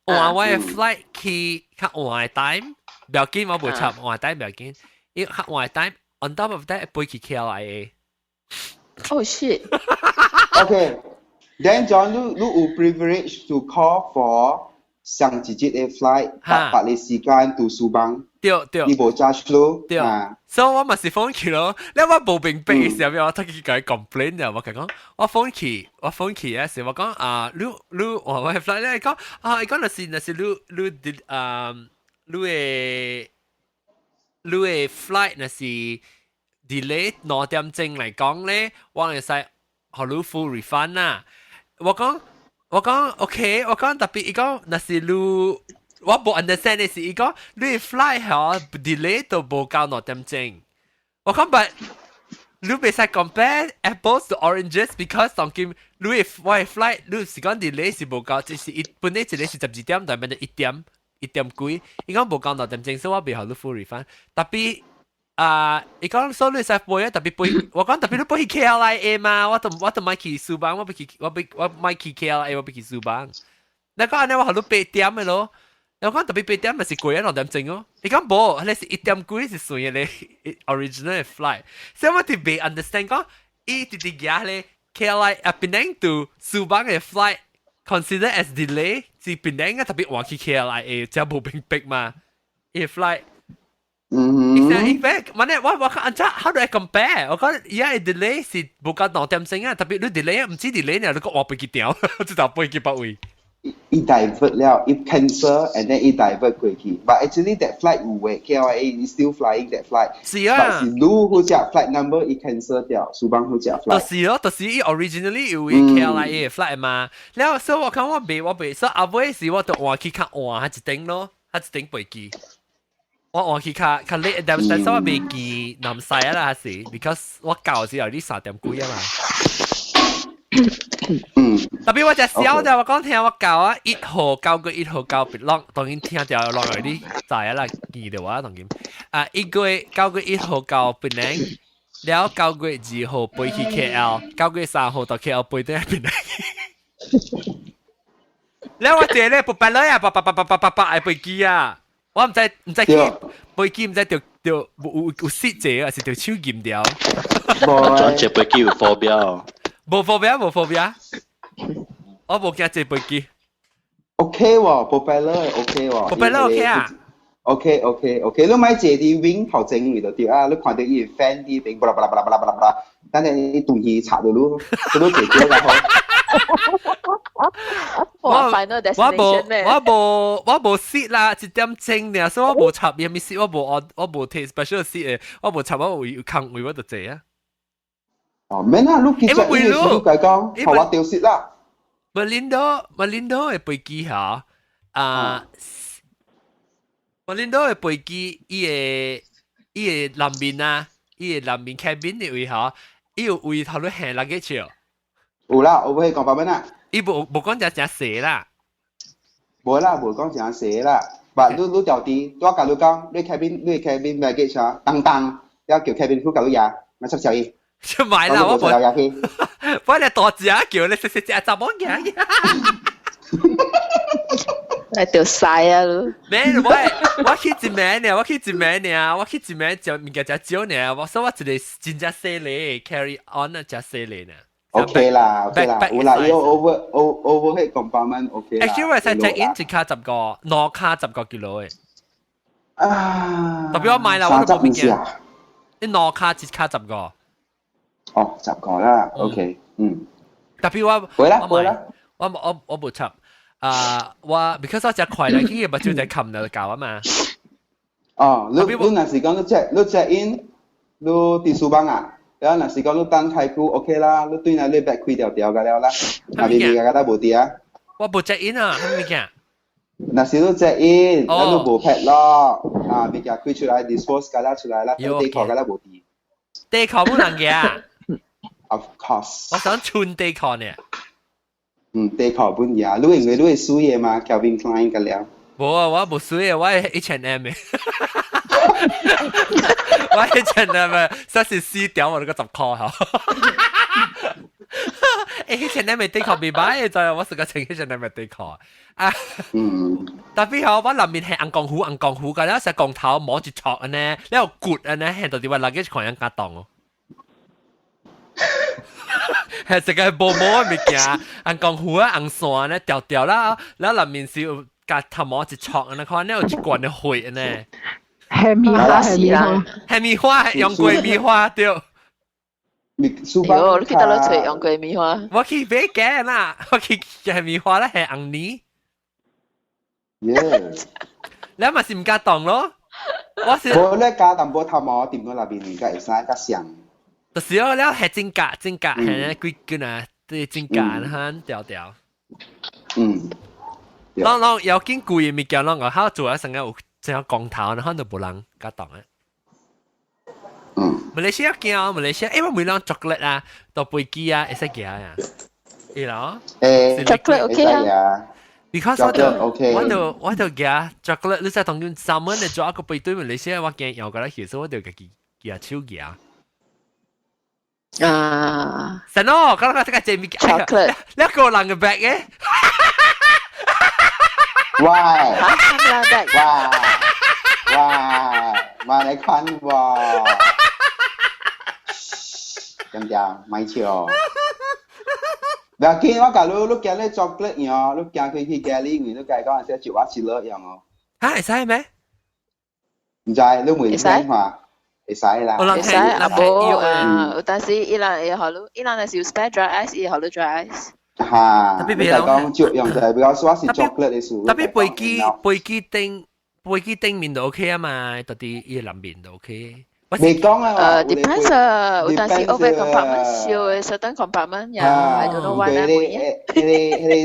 換我嘅 flight 去較換嘅 time， 不要緊我冇插換 time 不要緊，因較換 time on top of that 背去 KLIA。Oh shit！ Okay, then John, you privilege to call for 上一節嘅 flight， 白你時間到蘇邦。對，你冇 charge 咯，對，所以我咪是phone 去咯。你我冇明白嘅時候，我睇佢講 complain 啊，我講我 phone 去嘅時候，我講你我 flight 咧講你講那是你嘅 flight 那是 delay 2點鐘嚟講咧，我係使學你 full refund 啊。我講 OK， 我講特別伊講那是你。我冇 understand 嘅是，伊講你 flight 嗬 delay 到冇夠2點鐘。我講 but 你袂使 compare apples to oranges because 當今你我 flight 你時間 delay 是冇夠，就是本來一個是12點，但係變成1點幾，伊講冇夠2點鐘，所以我袂好你 full refund。特別伊講所以你使背啊，特別背，我講特別你背去 KLIA 嘛，我都買去蘇邦，我買去 KLIA， 我去蘇邦。你講安尼我好你8點嘅咯。我講特別8點咪是貴啊2點鐘哦，你講冇，你是1點幾是算嘅你 original 嘅 flight， 所以我特別 understand 講，直嘅咧 KLIA Penang to 蘇邦嘅 flight consider as delay， 是 Penang 嘅特別換去 KLIA， 就冇並逼嘛，呢 flight。Exactly， 我按照 how do I compare？ 我講而家嘅 delay 是冇夠2點鐘啊，特別你 delay 唔知 delay 呢，你講我飛機掉，就飛機不會。it divert 了 it cancel and then it divert 過去 but actually that flight 有嘅 KLIA is still flying that flight 是啊 but 是如好似 flight number it cancel 掉蘇邦好似 flight 就是咯，就是伊 originally 有伊 KLIA flight 嘛，然後所以我看我袂，所以後尾時我就換去較換一頂咯，一頂飛機。我換去較 late， 但係我袂記南西啊啦，還是 because 我教時候啲3點幾啊嘛。特別我只小就我講聽我教啊，1號教過1號教別浪，當然聽到浪來啲就係啦，記到啊當然。1個月教過1號教別寧，然後教過2號飛去 KL， 教過3號到 KL 飛到別寧。然後我哋咧不白來啊，白飛機啊，我唔知去飛機唔知條有 sit 者還是條手劍掉。轉隻飛機有貨標。冇phobia，我冇驚坐飛機。OK 喎 ，propeller OK 喎 ，propeller OK 啊 ？OK，你咪借啲 wing 頭整嚟就對啊！你看到伊 fan 啲邊，巴拉巴拉巴拉巴拉巴拉巴拉，等你啲東西插到咯，佢都解決啦好。final destination 咩？我冇 seat 啦，一點鐘呢，所以我冇插嘢咪 seat，我冇 take special seat 嘅，我冇插我有空位我就坐啊。哦，免啦，你記住，你講頭話掉蝕啦。Malindo 嘅飛機嚇，Malindo 嘅飛機，伊個南面啊，伊個南面 cabin 嘅位嚇，伊有位頭咧行落幾條。有啦，我會講白咩啦？伊冇講只寫啦。冇啦，冇講只寫啦。但你掉啲，我教你講，你 cabin baggage 啊，當，要叫 cabin crew 教你呀，我出小意。出買啦，我你多隻叫你食就冇嘅。嚟條曬啊！咩？我去一名呢，我去一名就物件只少呢，我所以我一個真正犀利 carry on 啊，只犀利呢。OK 啦，有啦，要 overhead compartment OK 啦。actually 我係 check in 一卡10個，2卡10個kilo 嘅。特別我買啦，我都冇物件。你2卡1卡10個。哦，10個啦 ，OK，特別我冇插，我 because 我只快啦，佢唔就係琴日教啊嘛。哦，你若是講你 check in，你啲書包啊，然後若是講你等太久 OK 啦，你對那你 back 開掉㗎了啦，下邊嘅都冇啲啊。我冇 check in 啊，係咪嘅？若是你 check in，然後你冇 pack 咯，啊，邊個開出來 dispose 㗎啦出來啦，地殼㗎啦冇啲。地殼冇能嘅。Of course， 我想穿地殼呢。地殼本嘢，你認為你係輸嘢嘛 ？Calvin Klein 㗎了。冇啊，我冇輸嘢，我係 H&M 嘅。我 H&M 嘅，實是撕掉我嗰個10塊嚇。H&M 嘅地殼未買，就係我成個穿 H&M 嘅地殼。特別係我裏面係硬鋼虎㗎，然後成鋼頭摸住戳呢，然後骨呢，係到啲話垃圾狂人家當哦。係食嘅薄膜嘅物件，硬鋼虎啊、硬線咧掉啦，然後裏面是有夾頭毛一戳，你看呢有一罐嘅血呢。係米花，係用過米花對。喲，你記得攞出用過米花？我去買嘅啦，我去係米花咧係硬泥。你咪是唔加當咯？我咧加淡薄頭毛點到那邊而家會使加上。就是哦，แล้ว係真假，係咧幾個啊，對真假嚇掉。啷有見貴嘅物件，啷個佢做一成個有成個光頭，然後都冇人加當嘅。馬來西亞驚，馬來西亞，因為每樣 chocolate 啊，到飛機啊，會使驚啊，係咯。chocolate OK 啊。Because 我就驚 chocolate，你在當中3蚊你做一個背對馬來西亞，我驚有個咧，其實我就自己驚超驚。神哦，kalau kata kat Jamie chocolate. Lah kau lang ke bag eh? Why? bag. Why? Mà lại khăn wow. Chàng, mấy chiều. Và khi mà cả lúc kia lấy chocolate nhỏ, lúc kia khi Gally người nó cái con sẽ chịu bắt chỉ lỡอย่าง哦。嚇，係咩？唔知你每年話。會使啦，會使阿婆但是伊拉會好咯，伊拉係少 spare dry ice，伊好咯 dry ice。哈，你就講作用就係比較少是 chocolate 嘅數。特別飛機頂面就 OK 啊嘛，特啲伊南面就 OK。未講啊，depends 啊，有陣時 over compartment 少嘅 certain compartment 呀，I don't know why 啦。你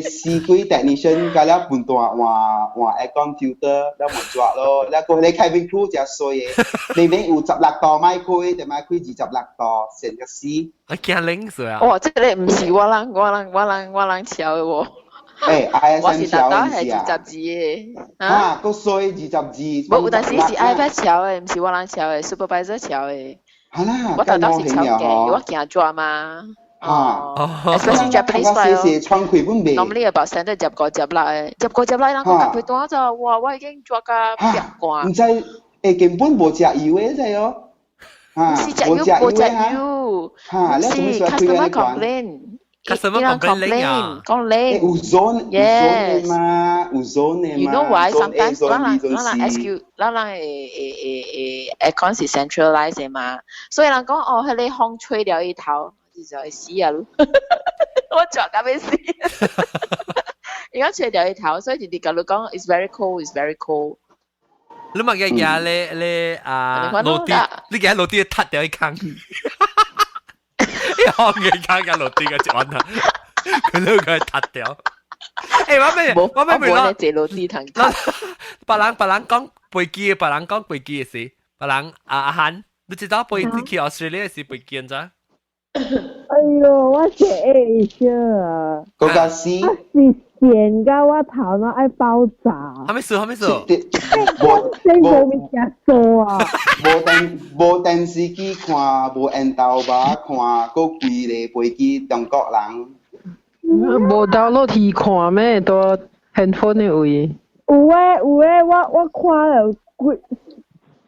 試幾 technician 㗎啦，半段話 aircon filter แล้วมันจวด咯แล้วก็你 cabin crew จะซวย你ไม่有16度咪開，定咪開26度成個死。啊，驚冷死啊！哇，即係唔是我人潮嘅喎。我是特登係20字嘅，啊，個衰20字。冇，有陣時是 iPad 潮嘅，唔是我人潮嘅 ，supervisor 潮嘅。係啦，我特登是潮嘅，我驚抓嘛。especially Japanese style。normally about standard 10個10啦，人講夾佢多咋，哇！我已經抓㗎100罐。唔知根本冇食油嘅啫喲。唔是食油，冇食油，是 customer complain。Customer complain. Uzon嘛。You know why? Sometimes 人 SQ aircon 是 centralized 嘅嘛，所以人講哦，係你風吹掉一頭，就係死啊！我作緊咩事？而家吹掉一頭，所以直接講，it's very cold，it's very cold。你咪日你落地，你日落地撻掉一坑。一行嘅家落地嘅隻碗啊，佢都佢撻掉。我咩咯？借落地騰。別人講飛機，別人講飛機嘅事，別人阿漢，你知道飛機去 Australia 是飛機咋？哎呦，我寫一下啊。嗰個是鹹噶，我頭腦愛爆炸。係咪數？冇物件做啊！無電視機看，無煙頭吧看，嗰幾個飛機中國人。無download去看咩？都 handphone 嘅位。有誒，我看了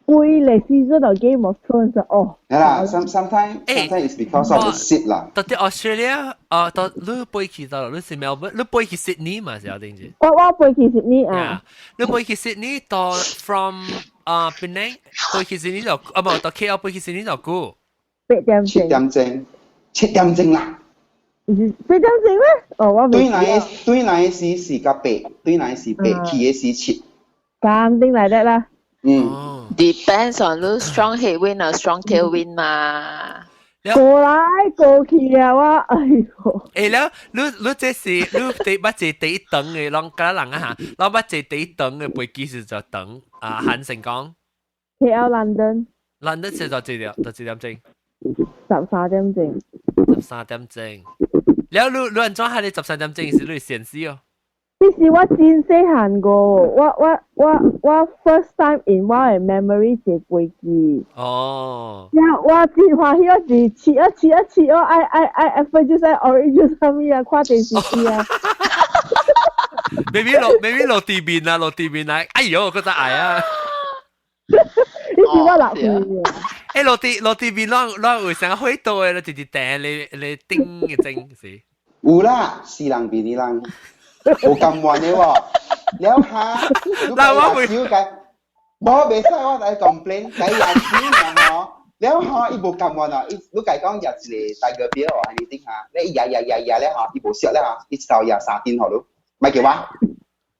貴嚟season of Game of Thrones 哦。係啦 ，sometimes it's because of the seat 啦。到啲 Australia 到你飛去到你是 Melbourne， 你飛去 Sydney 嘛？是有定住。我飛去 Sydney 啊。你飛去 Sydney 到 from Penang 飛去 Sydney 就唔到 KL 飛去 Sydney 就久。7點鐘啦。8點鐘咩？哦，我對那時是個8，對那時8，去嘅是7。咁定嚟得啦。Depends on 你 strong headwind or strong tailwind 嘛。過來過去啊！我哎呦。แล้ว你這是你不是第一等嘅，讓嗰人啊嚇，เรา不是第一等嘅飛機是就等韓城講。KL London 是就幾點鐘？13點鐘。13點鐘。แล้ว你安怎係你13點鐘是你先試哦？其實我真細漢個，我 first time in 我嘅 memory 坐飛機。哦。我真歡喜，我是切哦，愛飛機在 orange 上面啊，看電視機啊。maybe 落地面啊，哎呦，我覺得矮啊。你是我落去嘅。落地面攞會成日開到嘅，你直接掟你叮嘅精是。有啦，4人比2人。冇咁運嘅喎，แล้ว下，嗱我會少計，冇未使我哋 complain，計廿少嘅嗬，แล้ว下伊冇咁運啊，你計講日嚟大個表哦，你聽下，你日咧嚇，伊冇少咧嚇，伊就日3點學咯，咪叫話，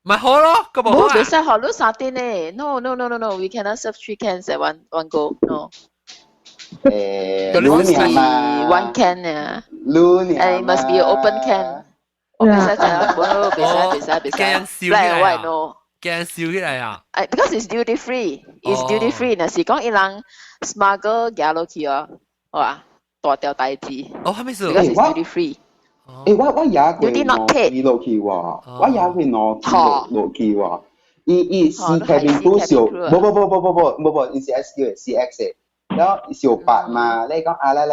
咪好咯，個冇啊，冇使學到3點咧 ，no，we cannot serve 3 cans at one go， no。must be one can 啊 ，and it must be an open can。別使，驚笑起來啊！Because it's duty free，it's duty free。那是講一人 smuggle 行落去哦，哇，大條代志。哦，係咪事 ？Because it's duty free。我也會攞落去喎，我也會攞落去喎。伊是 cabin crew 少，冇，伊是 SQ 嘅 CX 嘅。แล้ว小白嘛，你講啊，嚟，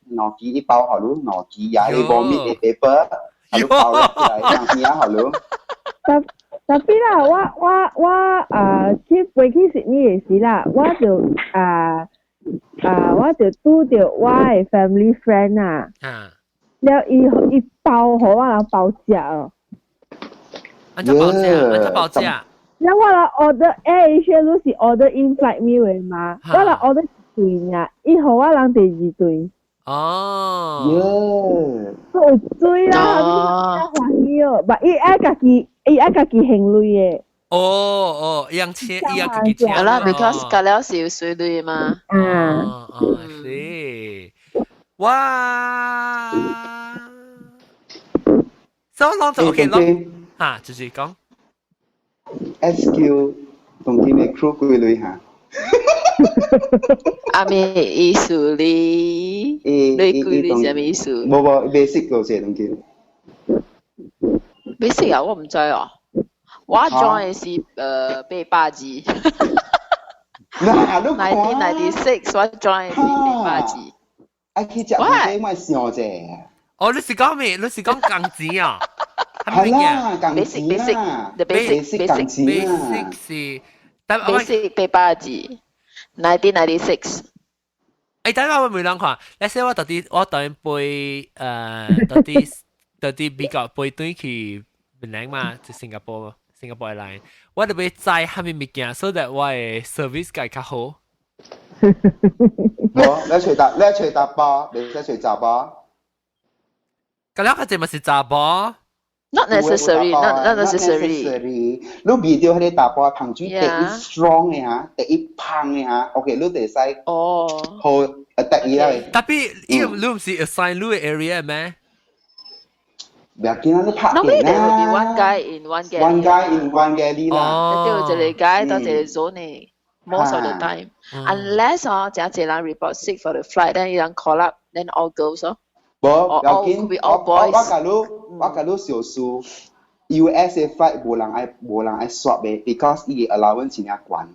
攞幾一包好咯，攞幾呀，你冇搣嘅 paper。有特別啦，我去飛去Sydney嘅時啦，我就拄到我嘅 family friend 啊，แล้ว伊包好我人包食哦。安怎包食？แล้ว我啦 order Air Asia 都是 order in flight meal 嘅嘛，我啦 order 一頓啊，伊互我人第2頓。哦，我有追啦，歡喜哦，唔，伊愛家己行類嘅。樣車，伊樣自己車。係啦 ，because 隔了是有水類嘛。是。哇！So long 就 OK 咯。嚇，繼續講。SQ 同佢哋 crew 幾類嚇？阿咩意思咧？你幾類什麼意思？冇 basic 嗰些同佢。basic 啊，我唔知啊。我 join 是800字。1996我 join 是800字。I 去食嘢咪想啫。哦，你是講咩？你是講鋼紙啊？係啦，鋼紙啦 ，basic 鋼紙啦。basic 是，但basic 800字，1996。等下我問兩看，你說我到底背到底比較背對去越南嘛，就新加坡 airline， 我特別知係咪物件，so that 我嘅 service 會較好。冇，你隨搭波，你隨搭波。咁樣佢哋咪是雜波 ？Not necessary，not necessary。你 video 喺啲搭波，憑住第一 strong 嘅嚇，第一胖嘅嚇 ，OK， 你哋使好得意啦。特別你唔是 assign 你嘅 area 咩？唔要見到你拍片啦。Normally there will be one guy in one gallery。One guy in one gallery 啦。一條一個 guy 到一個 zone。Most of the time, unless 真係人 report sick for the flight, then 有人 call up, then all girls 哦。冇，要緊。all boys。我講你小數 USA flight 冇人愛 swap 嘅 ，because 伊個 allowance 真係關。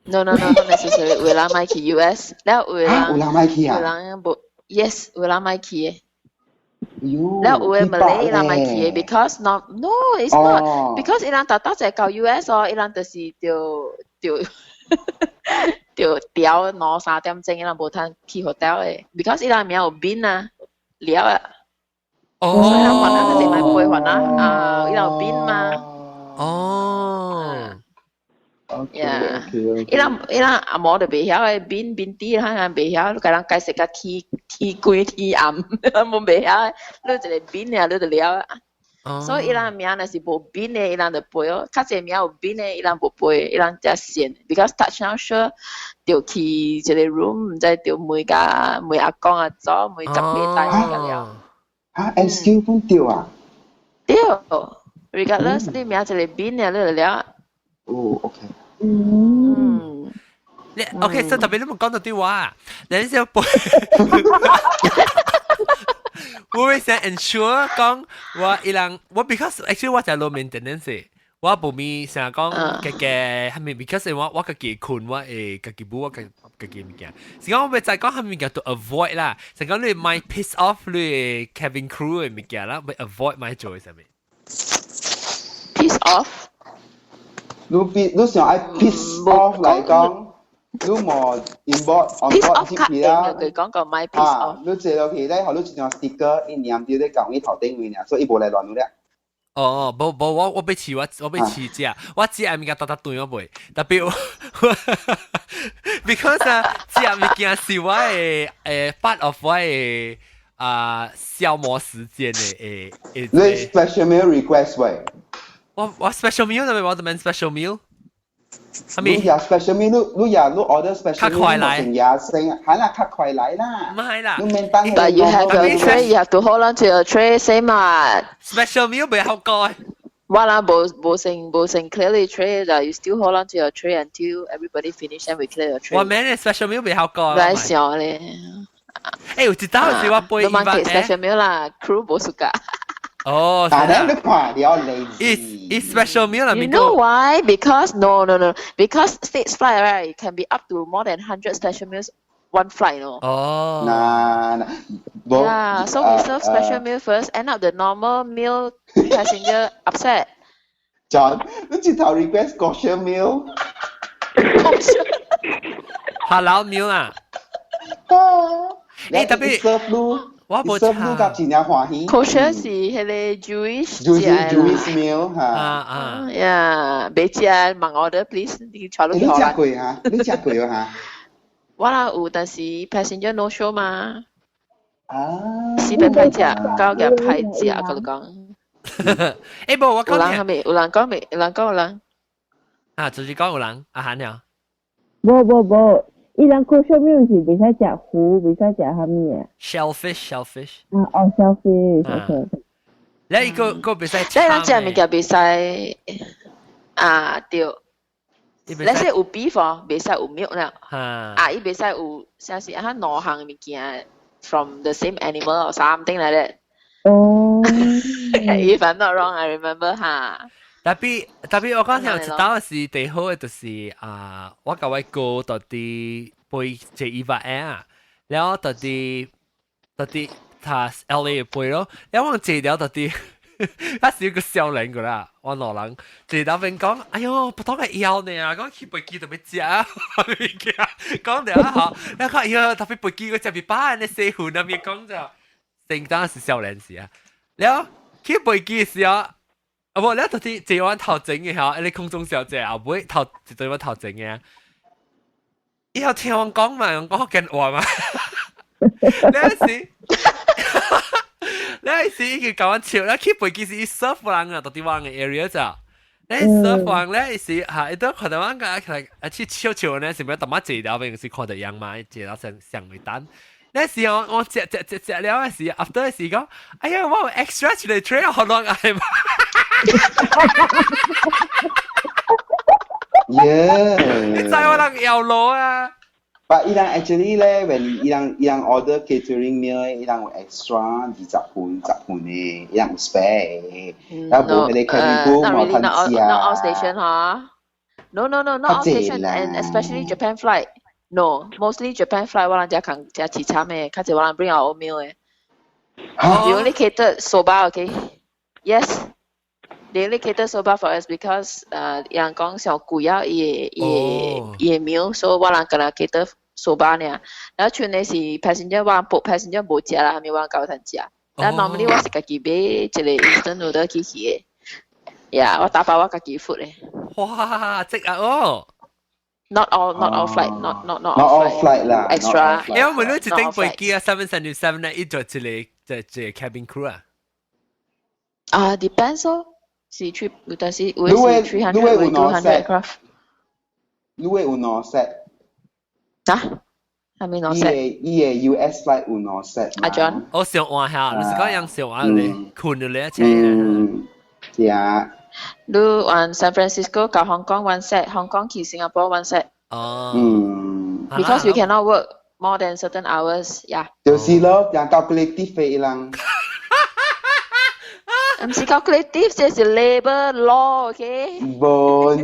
No, not necessary. 有人買去 US， แล้ว有人買去啊？有人冇 ，yes， 有人買去嘅。แล้ว有嘅 Malay 有人買去嘅 ，because no, it's not because 有人特登就到 US 哦，有人就是就調2、3點鐘，伊人無通去 hotel 誒 ，because 伊人名有邊啊，了啊，所以人還啊，佢哋咪背還啊，伊人有邊嘛，伊人阿毛就袂曉誒，邊啲佢袂曉，佢人解釋個天光天暗，冇袂曉，你一個邊啊，你就了啊。所以伊人名若是無邊嘅，伊人就背哦。較濟名有邊嘅，伊人無背，伊人只線。Because touchdown sure 就去一個 room， 唔知就每阿公阿祖，每隔壁帶個了。嚇 ，SQ 本掉啊？掉 ，regardless 你名一個邊嘅，你就了。哦 ，OK。OK， 所以特別你冇講到啲話，你先背。我會想 ensure 講我 because actually 我就 low maintenance 我冇咪成日講嘅係咪 because 我自己困我誒自己補我自己物件，是講我咪就係講係物件 to avoid 啦，就講你咪 piss off 你 cabin crew 嘅物件啦，咪 avoid 咪做係咪 ？piss off？ 你想愛 piss off 嚟講？你冇 inbox on board 接佢啦。佢講個 my piece off。你借落去咧，後你一張 sticker， 你黏住咧講你頭頂位呢，所以冇嚟亂咧。冇，我被刺只，我只係物件特對我背，特別，because 啊，只係物件是我嘅part of 我嘅消磨時間嘅你 special meal request 喂？我 special meal 係咪我哋問 special meal？你有 special meal， 你 order special meal， 成日成，係啦，較快嚟啦。唔係啦。你明白？ But you have your tray, you have to hold on to your tray, same 啊。Special meal 未好過。我啦冇成 clearly tray 就 you still hold on to your tray until everybody finish and we clear your tray。我明你 special meal 未好過。來想咧。有一道是我背伊萬嘅 special meal 啦 ，crew 冇暑假。哦，但係你看你要 lazy。It's special meal 啦。You know why? Because no. Because States flight right, it can be up to more than 100 special meals one flight, no. Oh. Nah. Yeah, so we serve special meal first. End up the normal meal passenger upset. John, 你直頭 request kosher meal? Halal meal 啊？你特別 serve 你。我冇查。serve 夾錢也歡喜。kosher 是迄個 Jewish meal 嚇。Yeah，別食問 order please，你坐落去。你食過嚇？你食過嚇？我啦有，但是 passenger no show 嘛。啊。死俾歹食，搞嘅歹食，我講。誒，無我講有人係咪？有人講未？有人講有人。啊，就是講有人啊喊了。無，伊人 crucial meal 是袂使食魚，袂使食蝦米啊 ？shellfish。shellfish。你個袂使。你人食物件袂使啊對。你說有 beef 袂使有 milk 啦。伊袂使有啥是啊兩項物件 from the same animal or something like that. If I'm not wrong, I remember 哈。但係我講聽知道是最好嘅就是我甲我哥到啲背這伊把啊，然後到啲他 LA 嘅背咯，然後我借了到啲，他是一個少年個啦，我老人借到邊講，哎呦，不當係腰呢，講去背機特別食啊，講掉嚇，然後哎呦，特別背機個特別巴人嘅細หุ่น啊，咪講就，正當是少年時啊，然後去背機嘅時候。我咧到啲這碗頭整嘅嚇，你空中小姐啊，唔會頭這碗頭整嘅。以後聽我講嘛，我跟話嘛。你係時已經講完笑啦，keep 其實 serve 人啊，到啲玩嘅 area 咋？你 serve 人咧是嚇，你都看到玩個，其實去笑咧，是咪特乜治療病是看到樣嘛，治療上為單。那時我食了嘅時，after 嘅時講，哎呀，我 extra 出嚟 try 好耐嗌嘛。你知我人搖路啊？But 伊人 actually 咧，when 伊人 order catering meal， 伊人有 extra 20分嘅，伊人有 spare， 然後冇你 cabin crew 冇噴試啊。Not all station 嚇。No, not all station, and especially Japan flight. No, mostly Japan flight 我人食空食自產嘅，較濟我人 bring our own meal 嘅。You only cater soba, okay? Yes. They only cater soba for us because 人講上貴啊，伊嘅 meal， 所以我人可能 cater soba 呢。然後剩嘅是 passenger， 我人 book passenger 無食啦，係咪我人夠通食？但 normally 我是家己買一個 instant noodle 去嘅。呀，我打包我家己 food 嘅。哇，即啊哦！ Not all flight, not all flight 啦 ，extra。因為我們都一定飛機啊，777咧，一做一個 cabin crew 啊。Depends 哦，是去，但是會是300或200 craft。你會有兩 set？ 啊？係咪兩 set？ 伊個 US flight 有兩 set。阿 John， 我上岸下，你是講樣上岸咧，困咗你一車。yeah。你往 San Francisco 到香港 one set， 香港去 Singapore one set。Because you cannot work more than certain hours， yeah。就是咯，人 calculative 嘅人。唔是 calculative， 這是 labor law，OK？ 冇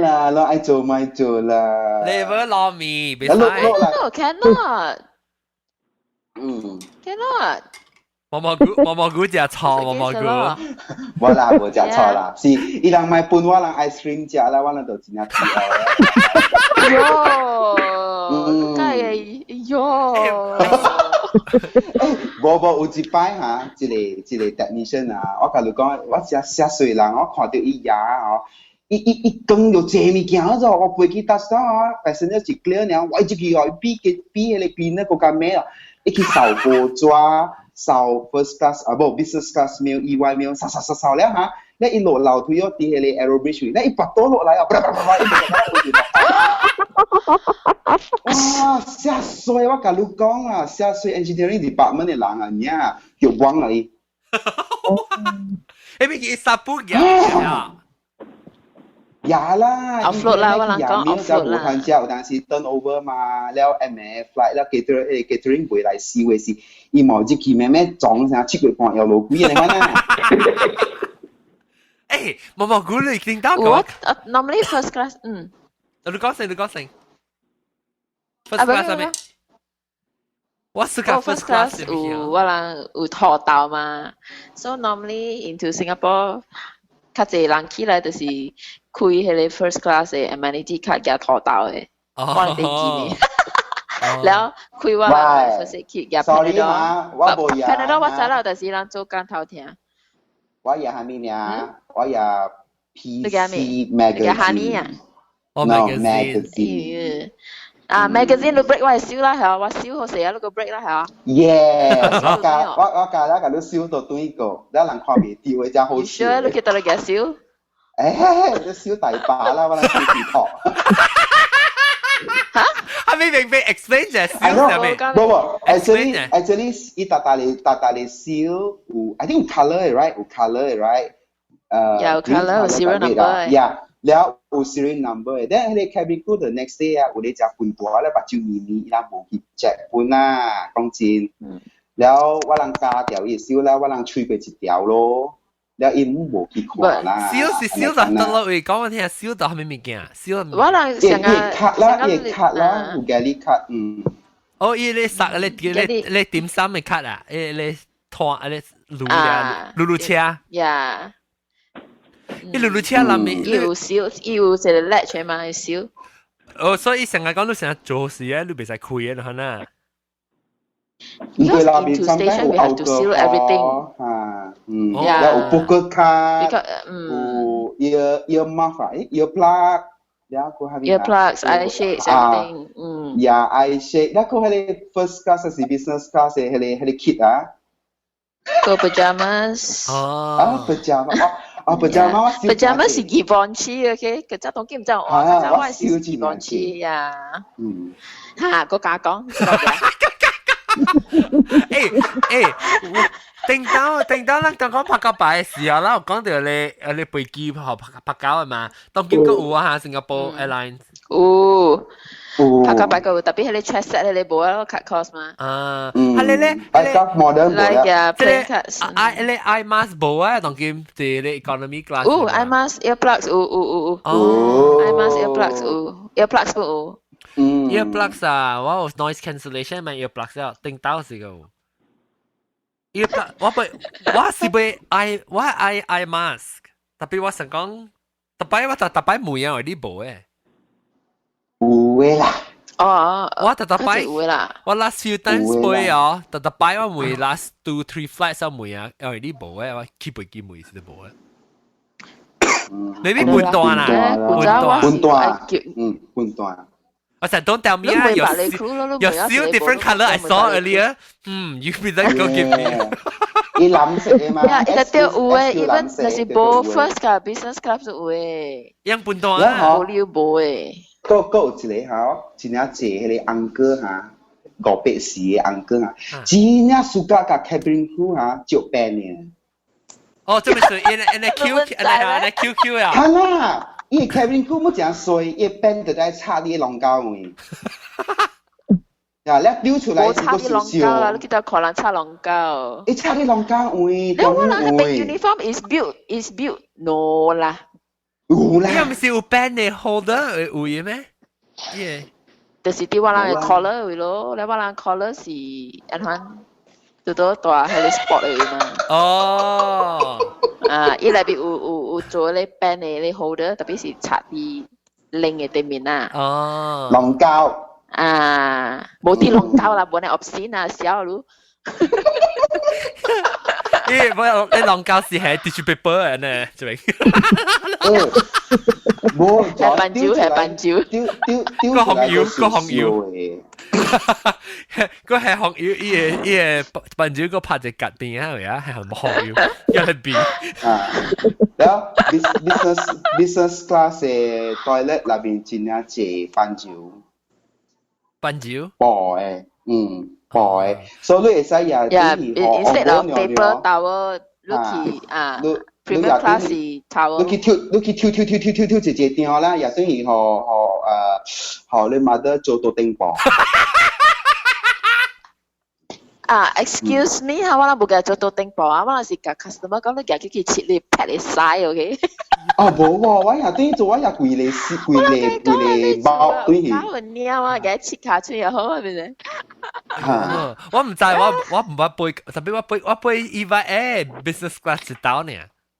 啦，我愛做咪做啦。labor law 咪，別使。cannot。cannot。毛毛菇食錯，毛毛菇。我啦無食錯啦，是伊人買半我人 ice cream 食啦，我人就真係餓。喲，梗係喲。無有一擺嚇，一個 technician 啊，我甲你講，我食水人，我看到伊牙哦，伊講要坐物件咗，我飛機搭上啊，passenger 一 clear 呢，我一記哦，比迄個邊個較咩啊，一去掃波抓。掃 first class 不 business class meal EY meal 掃了哈，那一落樓梯哦，啲係 aerobridge， 那一拔刀落來啊，哇！嚇死我甲你講啊，嚇死 engineering department 嘅人啊，呀，叫忘啦伊。誒，咪佢殺不嘅。呀啦 ，outfloat 啦，我人講 outfloat 啦。無有但是 turnover 嘛，了 MF flight 了 catering 回來試嘅是，伊冇只期咩咩撞成7月半又落雨嚟嘛。誒，毛毛菇你聽到講 ？Normally first class， 你講先。first class 係咩？我是講 first class 有我人有拖到嘛 ，so normally into Singapore。較濟人起來就是開迄個 first class 嘅 amenity 卡夾拖到嘅，我哋記呢。然後開我啦 first 去夾 Panadol，Panadol 我知啦，但是人做間頭聽。我也係咩呀？我也 PC Magazine 啊。哦 magazine。magazine 你 break 我係燒啦，係啊，我燒好時啊，你個 break 啦，係啊。Yes，我教你燒到對個，你人看未掉嘅真好笑。sure，你記得你幾燒？你燒大把啦，我哋燒地托。嚇？係咪明 explain 就係燒係咪？唔 actually 伊大嚟燒有 I think 有 colour right， 有 colour right。有 colour 有 serial number。Yeah。แล้ว有 serial number แต่ใน cabin crew the next day อ่ะ我哋จะปุ่นตัวแล้วปัจจุบันนี้เราบอกที่แจ็คปุ่นน่ะ講真แล้วว่าลังกาเดี๋ยวอีซิวแล้วว่าลังช่วยไปจิตเดียวโลแล้วอีมุ่งบอกที่ขวาน่ะซิว是ซิว就得咯喂講我聽ซิว就係咩物件ซิวว่าลัง成日คัดแล้ว有 galley cut 哦伊咧殺咧點心嘅 cut 啊咧拖咧擼車呀伊擼車裏面要燒，要成日叻出嘛，要燒。哦，所以成日講到成日做事咧，你別使開嘅啦，呐。Because into station we have to seal everything。有 poker card， 有 earmuff 啊，earplug， แล้วก็ให้ earplugs eye shades everything yeah eye shade แล้วก็ให้ first class สิ business class ให้ kit อ่ะ go pajamas pajama 是基本期 OK 佢真當兼唔真我係基本期呀嚇個價講定到咱剛剛拍膠牌嘅時候啦，我講到你飛機學拍膠係嘛？當今個有啊嚇，新加坡 Airlines 拍膠牌個特別係你 check set 你冇啊 cut cost 嘛係你咧like plane cuts 你 eye mask 冇啊？當今你 economy class eye mask earplugs eye mask earplugs 有earplugs 啊，我有 noise cancellation 咪 earplugs 啊，定到時個。earplug 我是被 eye mask， 特別我想講，特別每樣有啲冇誒。有嘅啦。我特別我 last few times 背哦，特別我每 last 2-3 flights 我每啊有啲冇誒，我 keep 背機每次都冇誒。maybe 半段啊，半段。I said, don't tell me your seal different color I saw earlier. You didn't go give me. 伊藍色嘅嘛。一定有誒 ，even 那是冇 first class business class 有誒。樣半段啊。冇料冇誒。個有一個吼，真正坐迄個uncle哈，5-8時嘅 uncle 哈，真正暑假甲 cabin crew 哈就變嘅。哦，這邊是 in QQ 啊。係啦。伊 cabin crew 冇正衰，伊變就在插啲龍膠位。呀，你丟出來是個少少。你記得可能插龍膠。伊插啲龍膠位，你我諗係 uniform is built no 啦。有啦。你唔是有 band 嘅 holder 有嘅咩？耶。就是啲我諗嘅 collar 位咯，你我諗 collar 是安怎？最多大係你 sport 嚟嘛。哦。伊內邊有做咧 band 嘅咧 holder， 特別是插啲拎嘅對面啊。哦。龍膠。冇啲龍膠啦，本來 obscene 啊，小路。你龍膠是係 tissue paper 呢，知未？冇。係笨蕉。個紅油。個係紅油，伊個笨蕉個拍隻格邊啊，係啊，係紅油，一係邊。แล้ว business class 嘅 toilet 裏邊真係借笨蕉。笨蕉。薄嘅，薄嘅，所以你會使呀，instead of paper towel， premium class 是 towel。你去跳直接掉啦，也等於學你mother做到頂薄。excuse me， 我冇嘅做到頂薄啊，我係甲 customer 講你佢切你劈你曬 ，OK？ 冇喎，我也對做，我也跪你包對去。搞混尿啊，嘅切下出又好係咪先？我唔知，我唔捌背，特別我背 EVA business class 一道呢，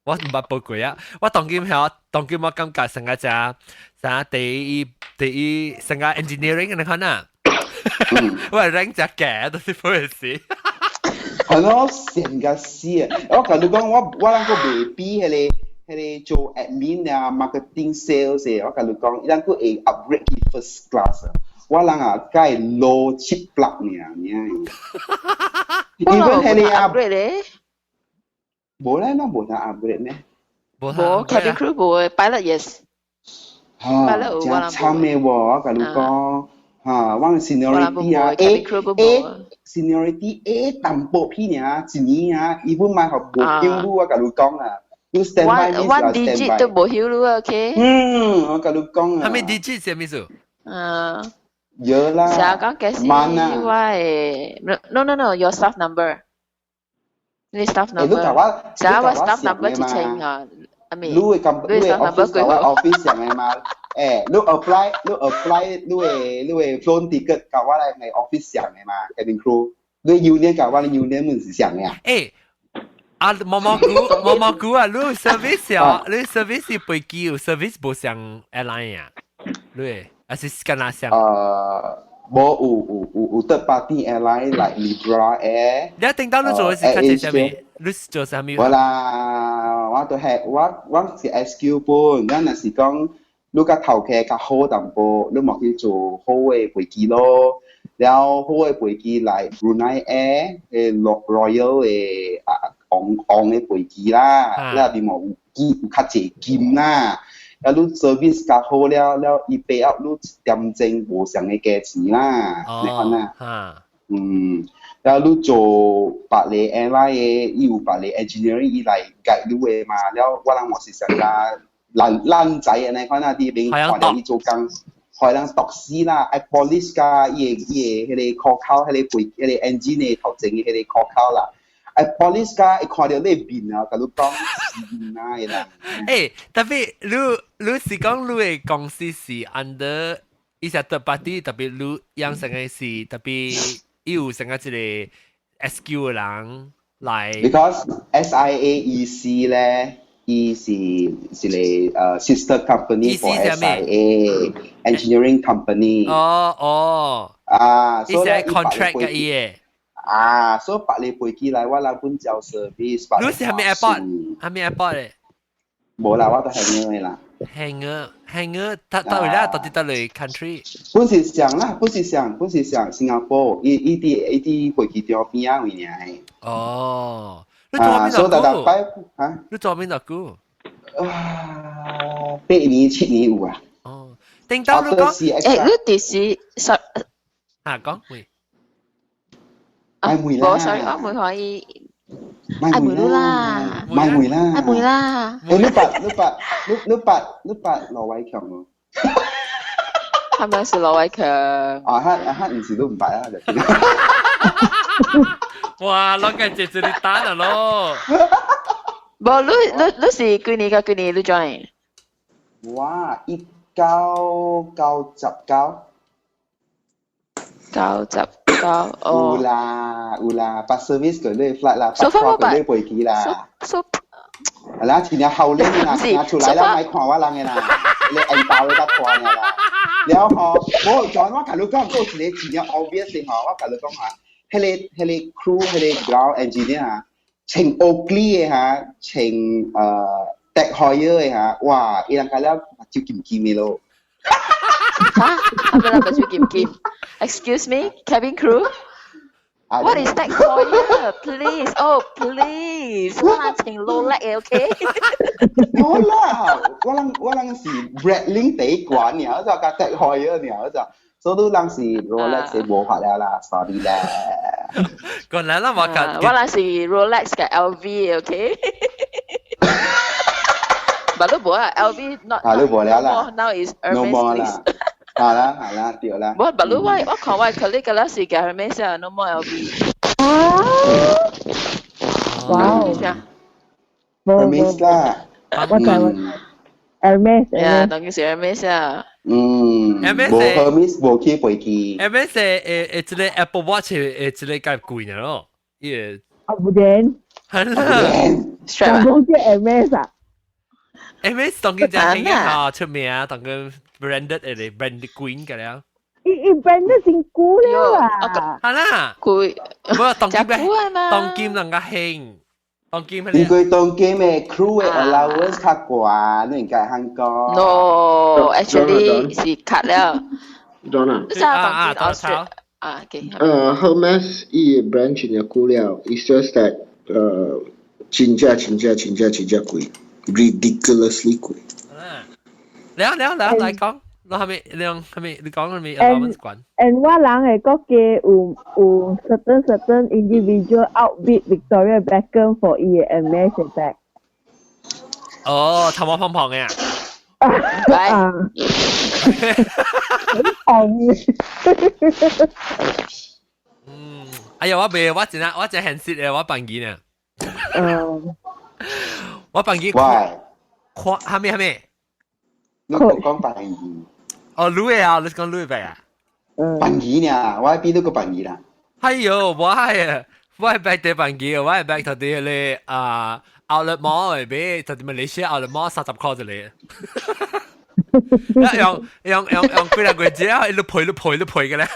我唔捌背過啊。我當今我感覺成個第一成個 engineering 嘅可能。我係 rank 只嘅，都是嗰陣時。係咯，成個事啊！我同你講，我諗個未必係你做 admin 啊、marketing sales 嘅，我同你講，諗個會 upgrade 去 first class 啊。我人啊，该low chip plug 呢，even 係你啊 upgrade 咧，冇咧，那冇得 upgrade 咩？冇 cabin crew 冇 pilot yes， 嚇，真慘嘅喎，我甲你講嚇，我 seniority 啊 seniority A 淡薄片啊，一年啊，even 買學冇標路我甲你講啊。One digit 都冇曉咯 ，OK？ 我甲你講啊。係咪 digit 係咩數？有啦。成日講嘅是no，your staff number。你 staff number。成日話 staff number 之前啊，阿咪。你staff number 佢話 office 上嘅嘛？你 apply 你 phone ticket 搞我嚟係 office 上嘅嘛 cabin crew。你 union 搞我嚟 union 唔是上嘅啊？啊，毛毛菇啊，你 service 啊，你 service 飛機有 service 無像 airline 啊，你還是跟哪像？有 third party airline like Libra Air。你聽到你做嘅是看些什麼？你做什麼？我啦，我都係我是 SQ 本，咱若是講你個頭殼較好淡薄，你莫去做好嘅飛機咯。然後好嘅飛機嚟 Brunei Air ，Royal 嘅昂嘅飛機啦，然後邊冇機有較濟金啦，然後你 service 較好了，伊俾up你點正無上嘅價錢啦，你看啦，然後你做別個 airline 嘅，伊有別個 engineering 伊來 guide 你嘅嘛，然後我人冇是上加爛仔嘅，你看那啲邊看到伊做工。可能讀書啦，愛 police 噶，伊迄個考，迄個飛，迄個 engine 嘅頭前嘅迄個考啦，愛 police 噶，伊看到你面啊，甲你講是面啊嘅啦。特別你是講你嘅公司是 under 一隻 third party，特別你養成嘅是特別有成個一個 SQ 嘅人來。Because SIAEC 咧。伊是嚟sister company for SIA engineering company。所以係 contract 嘅嘢。所以白你飛機嚟，我老本交 service。你是係咪 airport？係咪 airport 咧？冇啦，我都係嘅啦。hangar，到而家到底到嚟 country？本是上啦，本是上新加坡，伊啲飛機場邊啊位呢？你做邊度久？你做邊度久？8年7年有啊。聽到你講，你第時講會。冇 sorry， 我唔可以。愛梅啦，買梅啦，愛梅啦。你八羅偉強喎。係咪是羅偉強？他唔是都唔白啊，就。哇，攞緊借住你打啦咯！冇，你是幾年你 join？ 哇，1999。有啦，把 service 佢啲 flight 啦，把佢啲飛機啦。係啦，前日後年啦，拿出來啦，咪看我人嘅啦，你硬爆你得看嘅啦。然後我再我同你講，嗰時你前日 obvious 嘅嗬，我同你講下。迄個 crew 迄個 ground engineer 啊，穿 Oakley 嘅嚇，穿Tech Heuer 嘅嚇，哇！伊人家了目睭金金嘅咯。嚇？係咪啦？目睭金金 ？Excuse me, cabin crew. What is Tech Heuer? Please, oh please， 我人穿 Rolex 嘅 ，OK？ 冇啦，我人是 Breitling 地管嘅，我就講 Tech Heuer 嘅，我就。所以都人是 Rolex 嘅冇法啦 ，sorry 啦。個人啦，我講，我人是 Rolex 嘅 LV，OK？ 但都冇啊 ，LV not。都冇了啦。Now is Hermes啦。係啦，對啦。冇，但都我看我 colleague 嘅啦是嘅 Hermes 啊 ，no more LV。哇！Hermes 啦。我就係 Hermes。當然是 Hermes 啊。Hermes 冇去飛機。Hermes 誒即係 Apple Watch 誒即係介貴咯，耶。不然。係啦。當公司 Hermes 啊。Hermes 當佢就係啊出名啊，當佢 branded 誒 branded queen 嘅啦。伊 branded 真貴了啊。係啦。貴。不過當金人家興。因為當機嘅 crew 嘅 allowance 較貴，你應該香港。No，actually 是 cut 了。Donna. Hermes branch in Yakulia. It's just that chinja 貴 ridiculously 貴。嚟講，你講咪 allowance 管。And 我人係嗰個有 certain individual outbid Victoria Beckham for EMS attack。哦，頭毛胖嘅啊！哎呀，我只現實嘅，我辦件啊。我辦件。喂，係咪？你講辦件。哦，Louis 啊，你講 Louis 白啊？辦件啊，我喺邊度個辦件啊？係喲，我係白地辦件，我係白頭啲咧outlet mall 嚟俾，就點咪你先 outlet mall 30塊就嚟。用幾兩個字啊，你賠嘅咧。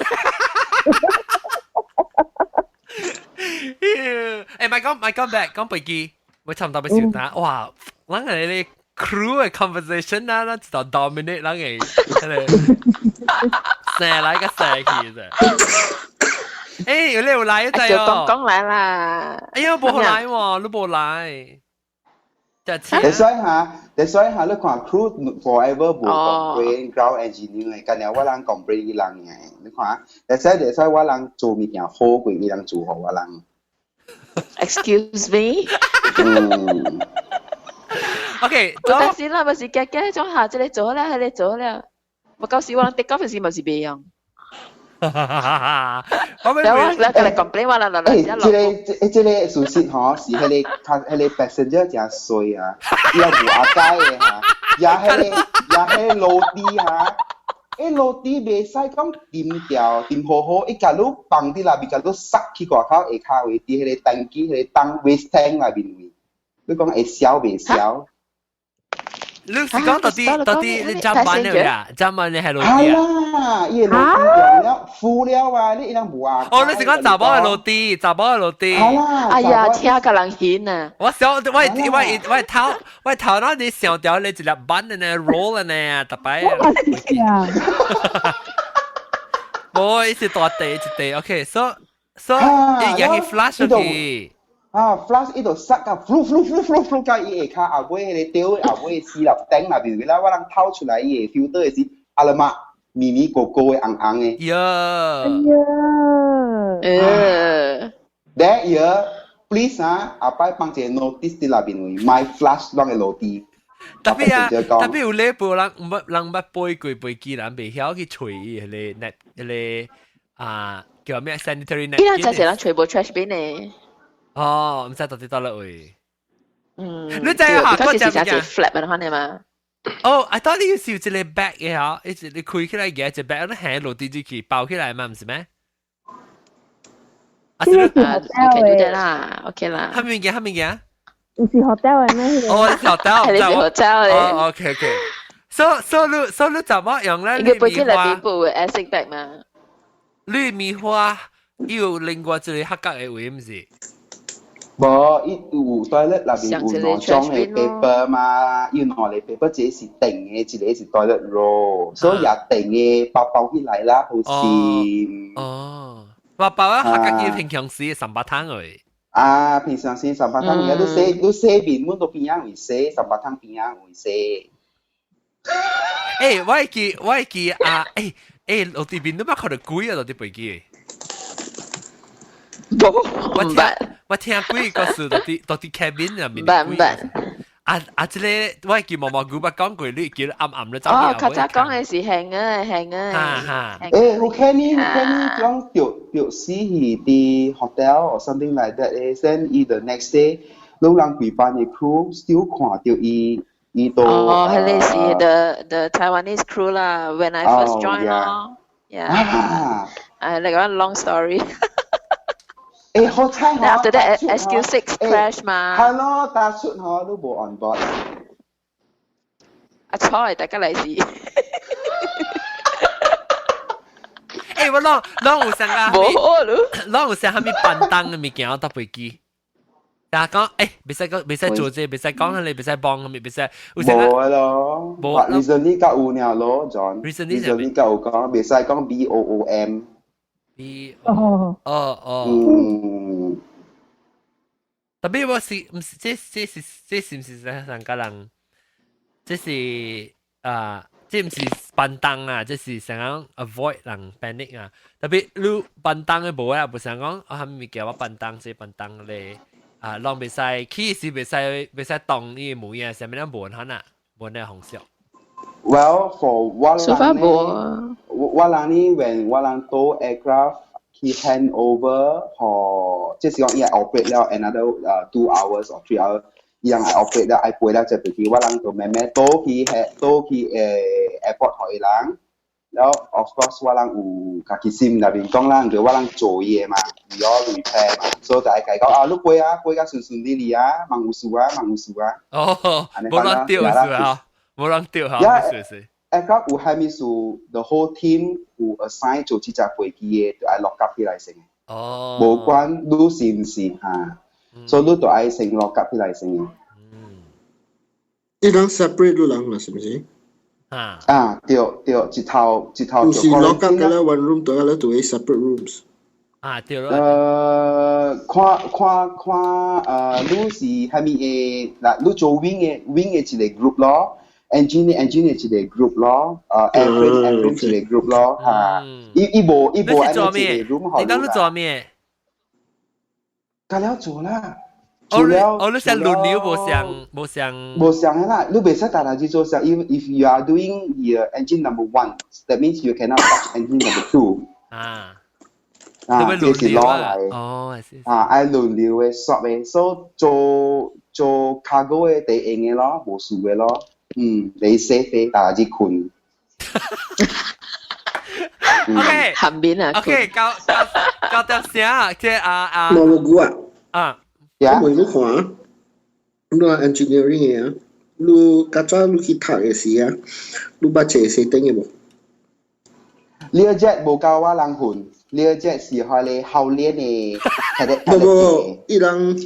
誒，咪講 back 講飛機，我差唔多俾笑打，哇！諗係你 crew 嘅 conversation 啦，那就 dominate 諗係，成嚟個成氣啫。誒，你又嚟就講嚟啦。哎呀，冇嚟喎，你冇嚟。That's why你看 crew forever 冇 complain ground engineer 嘅，今日我人 complain 伊人嘅，你看 that's why 我人做物件好過伊人做好我人。Excuse me。OK，但是啦，咪是嘅，種下次你做啦，係你做啦，我舊時我人滴嗰陣時咪是別樣。我咪你嚟 complain 話啦，即個事實嗬，是迄個 passenger 真衰啊，又唔阿街嘅嚇，也係路地嚇，路地未使講掂掉掂好好，假如放啲啦，假如塞去外口下骹位，啲迄個單機迄個當 waste tank 內面位，你講會燒未燒？你是講到底你站班了呀？站班你係路地啊？係啦，伊路地用了敷了啊，你一樣無啊？哦，你是講查某嘅路地，查某嘅路地。係啦。哎呀，聽個人嫌啊！我頭那你想掉你一粒板嘅呢 roll 嘅呢，特別。冇，一直大地一地 ，OK，so 你有去 flash 去。flash 呢度塞啊 ，flu 加伊下骹後尾迄個吊後尾絲粒頂那邊啦，我人掏出來伊個 filter 嘅時，阿拉媽咪咪個個嘅紅紅嘅。That year please 阿擺放隻 notice 喺那邊位 ，my flash 啷個落地。特別有呢部人唔背機人未曉去除迄個叫咩 sanitary net。依家就係人全部 trash bin 呢。哦，唔使到底到了位。你真係下嗰隻嘢 flap 啊，可能嘛？哦，I thought 你要燒一個 bag 嘅嚇，你開起來嘅隻 bag，你係落地去包起來嘛，唔是咩？OK 得啦，OK 啦。係咪嘅？唔是 hotel 嘅咩？哦，是 hotel，係你是 hotel 嘅。哦 ，OK。So 你怎麼樣咧？你背起來邊部會 acid bag 嘛？你米花要另外一個黑格嘅位唔是？無，伊有 toilet 內邊有兩種嘅 paper 嘛，要攞嚟 paper 這是定嘅，一個是 toilet roll，所以也定嘅包起來啦，好先。哦，包啊，客家叫平常時300湯嚟。啊，平常時300湯，而家都寫面滿都邊樣會寫300湯邊樣會寫。誒，我係記啊，落地邊都乜可能貴啊，落地飛機。我聽幾個事，到啲 cabin 入面。即個我係叫毛毛古巴講句，你叫暗暗咧走。哦，佢就講嘅是興啊。who can you 講條死去啲 hotel or something like that？then the next day，老人陪伴嘅 crew still 看到伊度。哦，係你是 the Taiwanese crew 啦。When I first joined 咯，yeah，like one long story。好彩嗬 ！After that, SQ6 crash 嘛。係咯，搭出嗬都冇 on board。阿菜，大家嚟試。我攞有成啊！冇咯，攞有成係咪板凳嘅物件搭飛機？但係講別使做啫，別使講你，別使幫咁，別使。冇咯，冇。recently 較有呢咯 ，John。recently 較有講，別使講 BOOM。特別我是唔是這是唔是上個人？這是這唔是笨蛋啊，這是想講 avoid 人 panic 啊。特別你笨蛋嘅無啊，唔想講我係咪叫我笨蛋這笨蛋咧？讓別使起時別使動呢模樣，上面咧門口啊，門咧紅色。Well, for 我人呢，when 我人到 aircraft。He hand over 和即係講伊係 operate 了 another 2 hours or 3 hours， 伊人係 operate 了，愛飛了隻飛機，我人就慢慢到去 airport 互伊人，แล้ว of course 我人有家己心入面講啦，叫我人做嘢嘛，伊要 repair 嘛，所以就係講你飛甲順順利利啊，冇事啊。哦，冇人掉是啊，冇人掉嚇，是。aircraft 有係咪數 the whole team 有 assign 做呢隻飛機嘅，就係落甲起來先。哦。無關你是唔是嚇，所以你就愛先落甲起來先。一人 separate 你人啦，是唔是？對，一頭。就是落甲嘅啦 ，one room 對啦，就係 separate rooms。對咯。看你是係咪誒嗱，你做 wing 嘅一個 group 咯。engineer 一個 group 咯，airframe 一個 group 咯，嚇，一部一個 room 你當你做咩？咁了做啦，你想輪流冇想啦，你別使大家去做上 if you are doing your engine number 1 that means you cannot touch engine number 2這是攞嚟愛輪流嘅 swap 嘅，所以做 cargo 嘅第一嘅咯，冇事嘅咯。你 safe 嘅，大家困。OK， 後面啊。OK，交條聲，即係冇估啊。我問你看，你話 engineering 嘅啊，你家早你去讀嘅時啊，你捌這些等嘅冇？呢一隻冇教我人混，呢一隻是開你後練嘅，冇，一人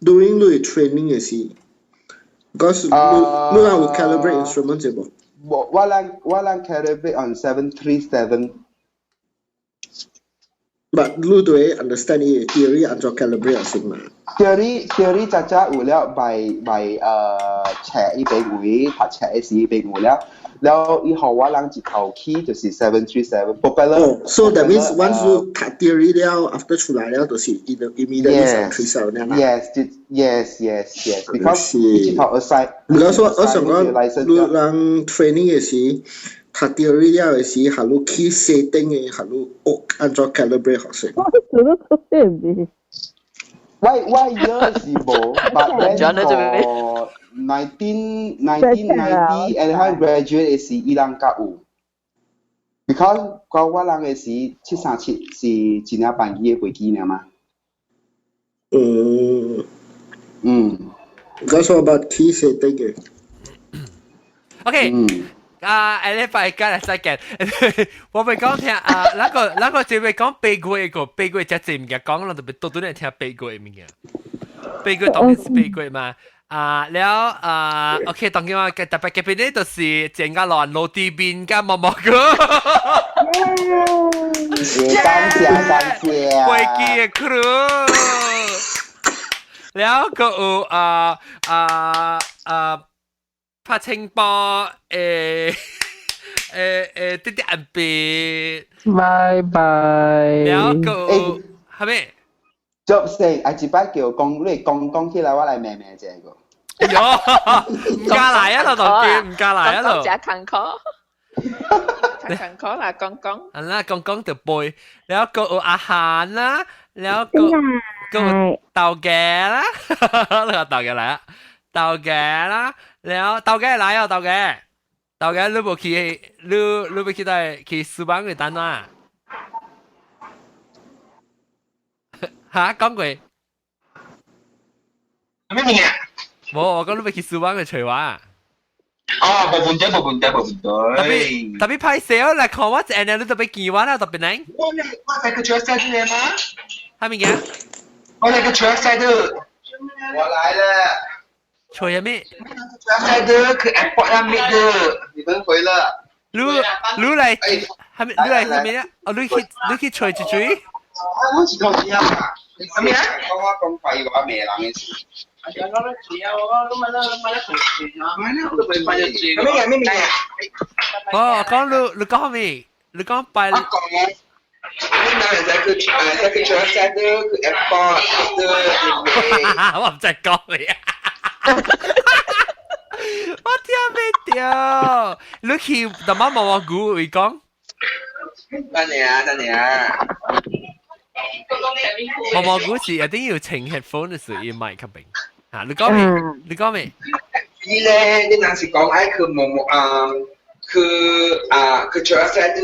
doing 你 training 嘅時。Because 你有 calibrate instrument 啫噃？我人 calibrate on 737。But 你都會 understand 呢 theory 按照 calibrate 先嘛 ？theory 就有了 by check 呢邊位，拍 check 呢邊位了。แล้ว以後我人一頭起就是 737 propeller。So that means once you 讀 theory 了 ，after 出來了就是 immediately 737啦。Yes。Because 一頭 assign。Because 我想講，你人 training 嘅時，讀 theory 了嘅時，下路起 setting 嘅，下路按照 calibrate 學先。我year 是冇 ，but then for 1990 and I graduate 是伊朗甲有 ，because 我人嘅是737是一領班機嘅飛機呢嘛。That's all about key setting 嘅。OK。你快啲再見。我咪講聽那個就咪講背過一個背過只字唔嘅講，我特別多啲聽背過嘅物件。背過當然是背過嘛。แล้วOK 當然話特別嘅邊啲就是整個亂路地邊嘅毛毛哥。感謝。飛機嘅 crew。แล้วก็拍清波啲眼鼻，拜拜。แล้วก็係咪？做成一擺叫講起來，我嚟命這個。唔加嚟啊！同學，唔加嚟啊！講假坎坷，坎坷啦，講。อันนั้น講就背，แล้วก็อาหาร啦，แล้วก็เตาแก๊ส啦，แล้วก็เตาแก๊ส嚟啊！豆嘅啦，แล้ว豆嘅嚟啊，豆嘅你冇去到去書房嘅單啊？嚇講過？咩嘢？冇，我講你冇去書房嘅除話。冇問題。特別拍攝嚟看我隻眼，你特別見我啦，特別靚。我係個 track side 嘅嘛？係咪嘅？我係個 track side。我来了。吹什么？在的去 airport 那边的，你们回了。你来，还没你来什么呀？哦，你去吹一吹。我是讲咩啊？什么啊？我讲废话，咩人嘅事？哦，講你講咩？你講拜。我講你那人在去車站的去 airport 的，我唔知講咩。我聽未到，你去大媽毛毛菇會講？等你啊。毛毛菇是一定要請 headphone 嘅時候要麥吸邊。啊，你講咩？你講咩？你咧，你若是講愛去去車站的，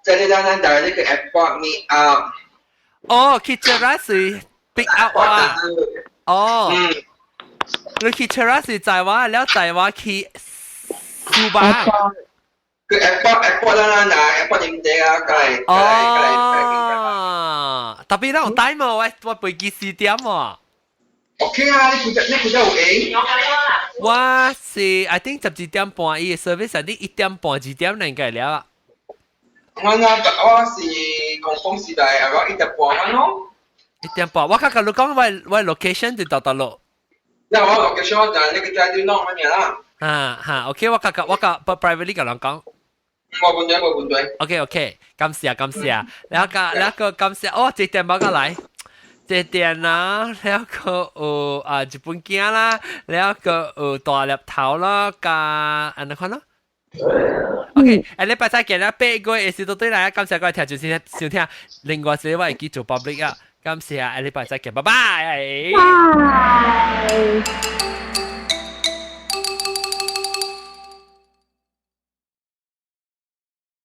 在你當當你去 airport meet up。哦，去車站是 pick up 啊。哦。你去車站是在話，แล้ว在話去蘇巴。去 airport 啦，airport 點睇啊？哦。特別那種time喎，我飛機4點喎。OK 啊，你負責有影。我是 I think 12點半，伊個 service 你1點半2點能夠了啊。我是confirm時代，around 1點半咯。1點半，我你講我 location 就到咯。那我 location 就你個在對弄乜嘢啦？OK，我privately 咁樣講。冇問題。OK，感謝。แล้วก็感謝，哦，這點冇個來。這點啦，แล้วก็日本鏡啦，แล้วก็大粒頭啦，加อันนั้น咯。OK，你拜晒見啦，8個也是都對啦，感謝各位聽眾先收聽，另外一個我會記做 public 啊，感謝你拜晒見，拜拜。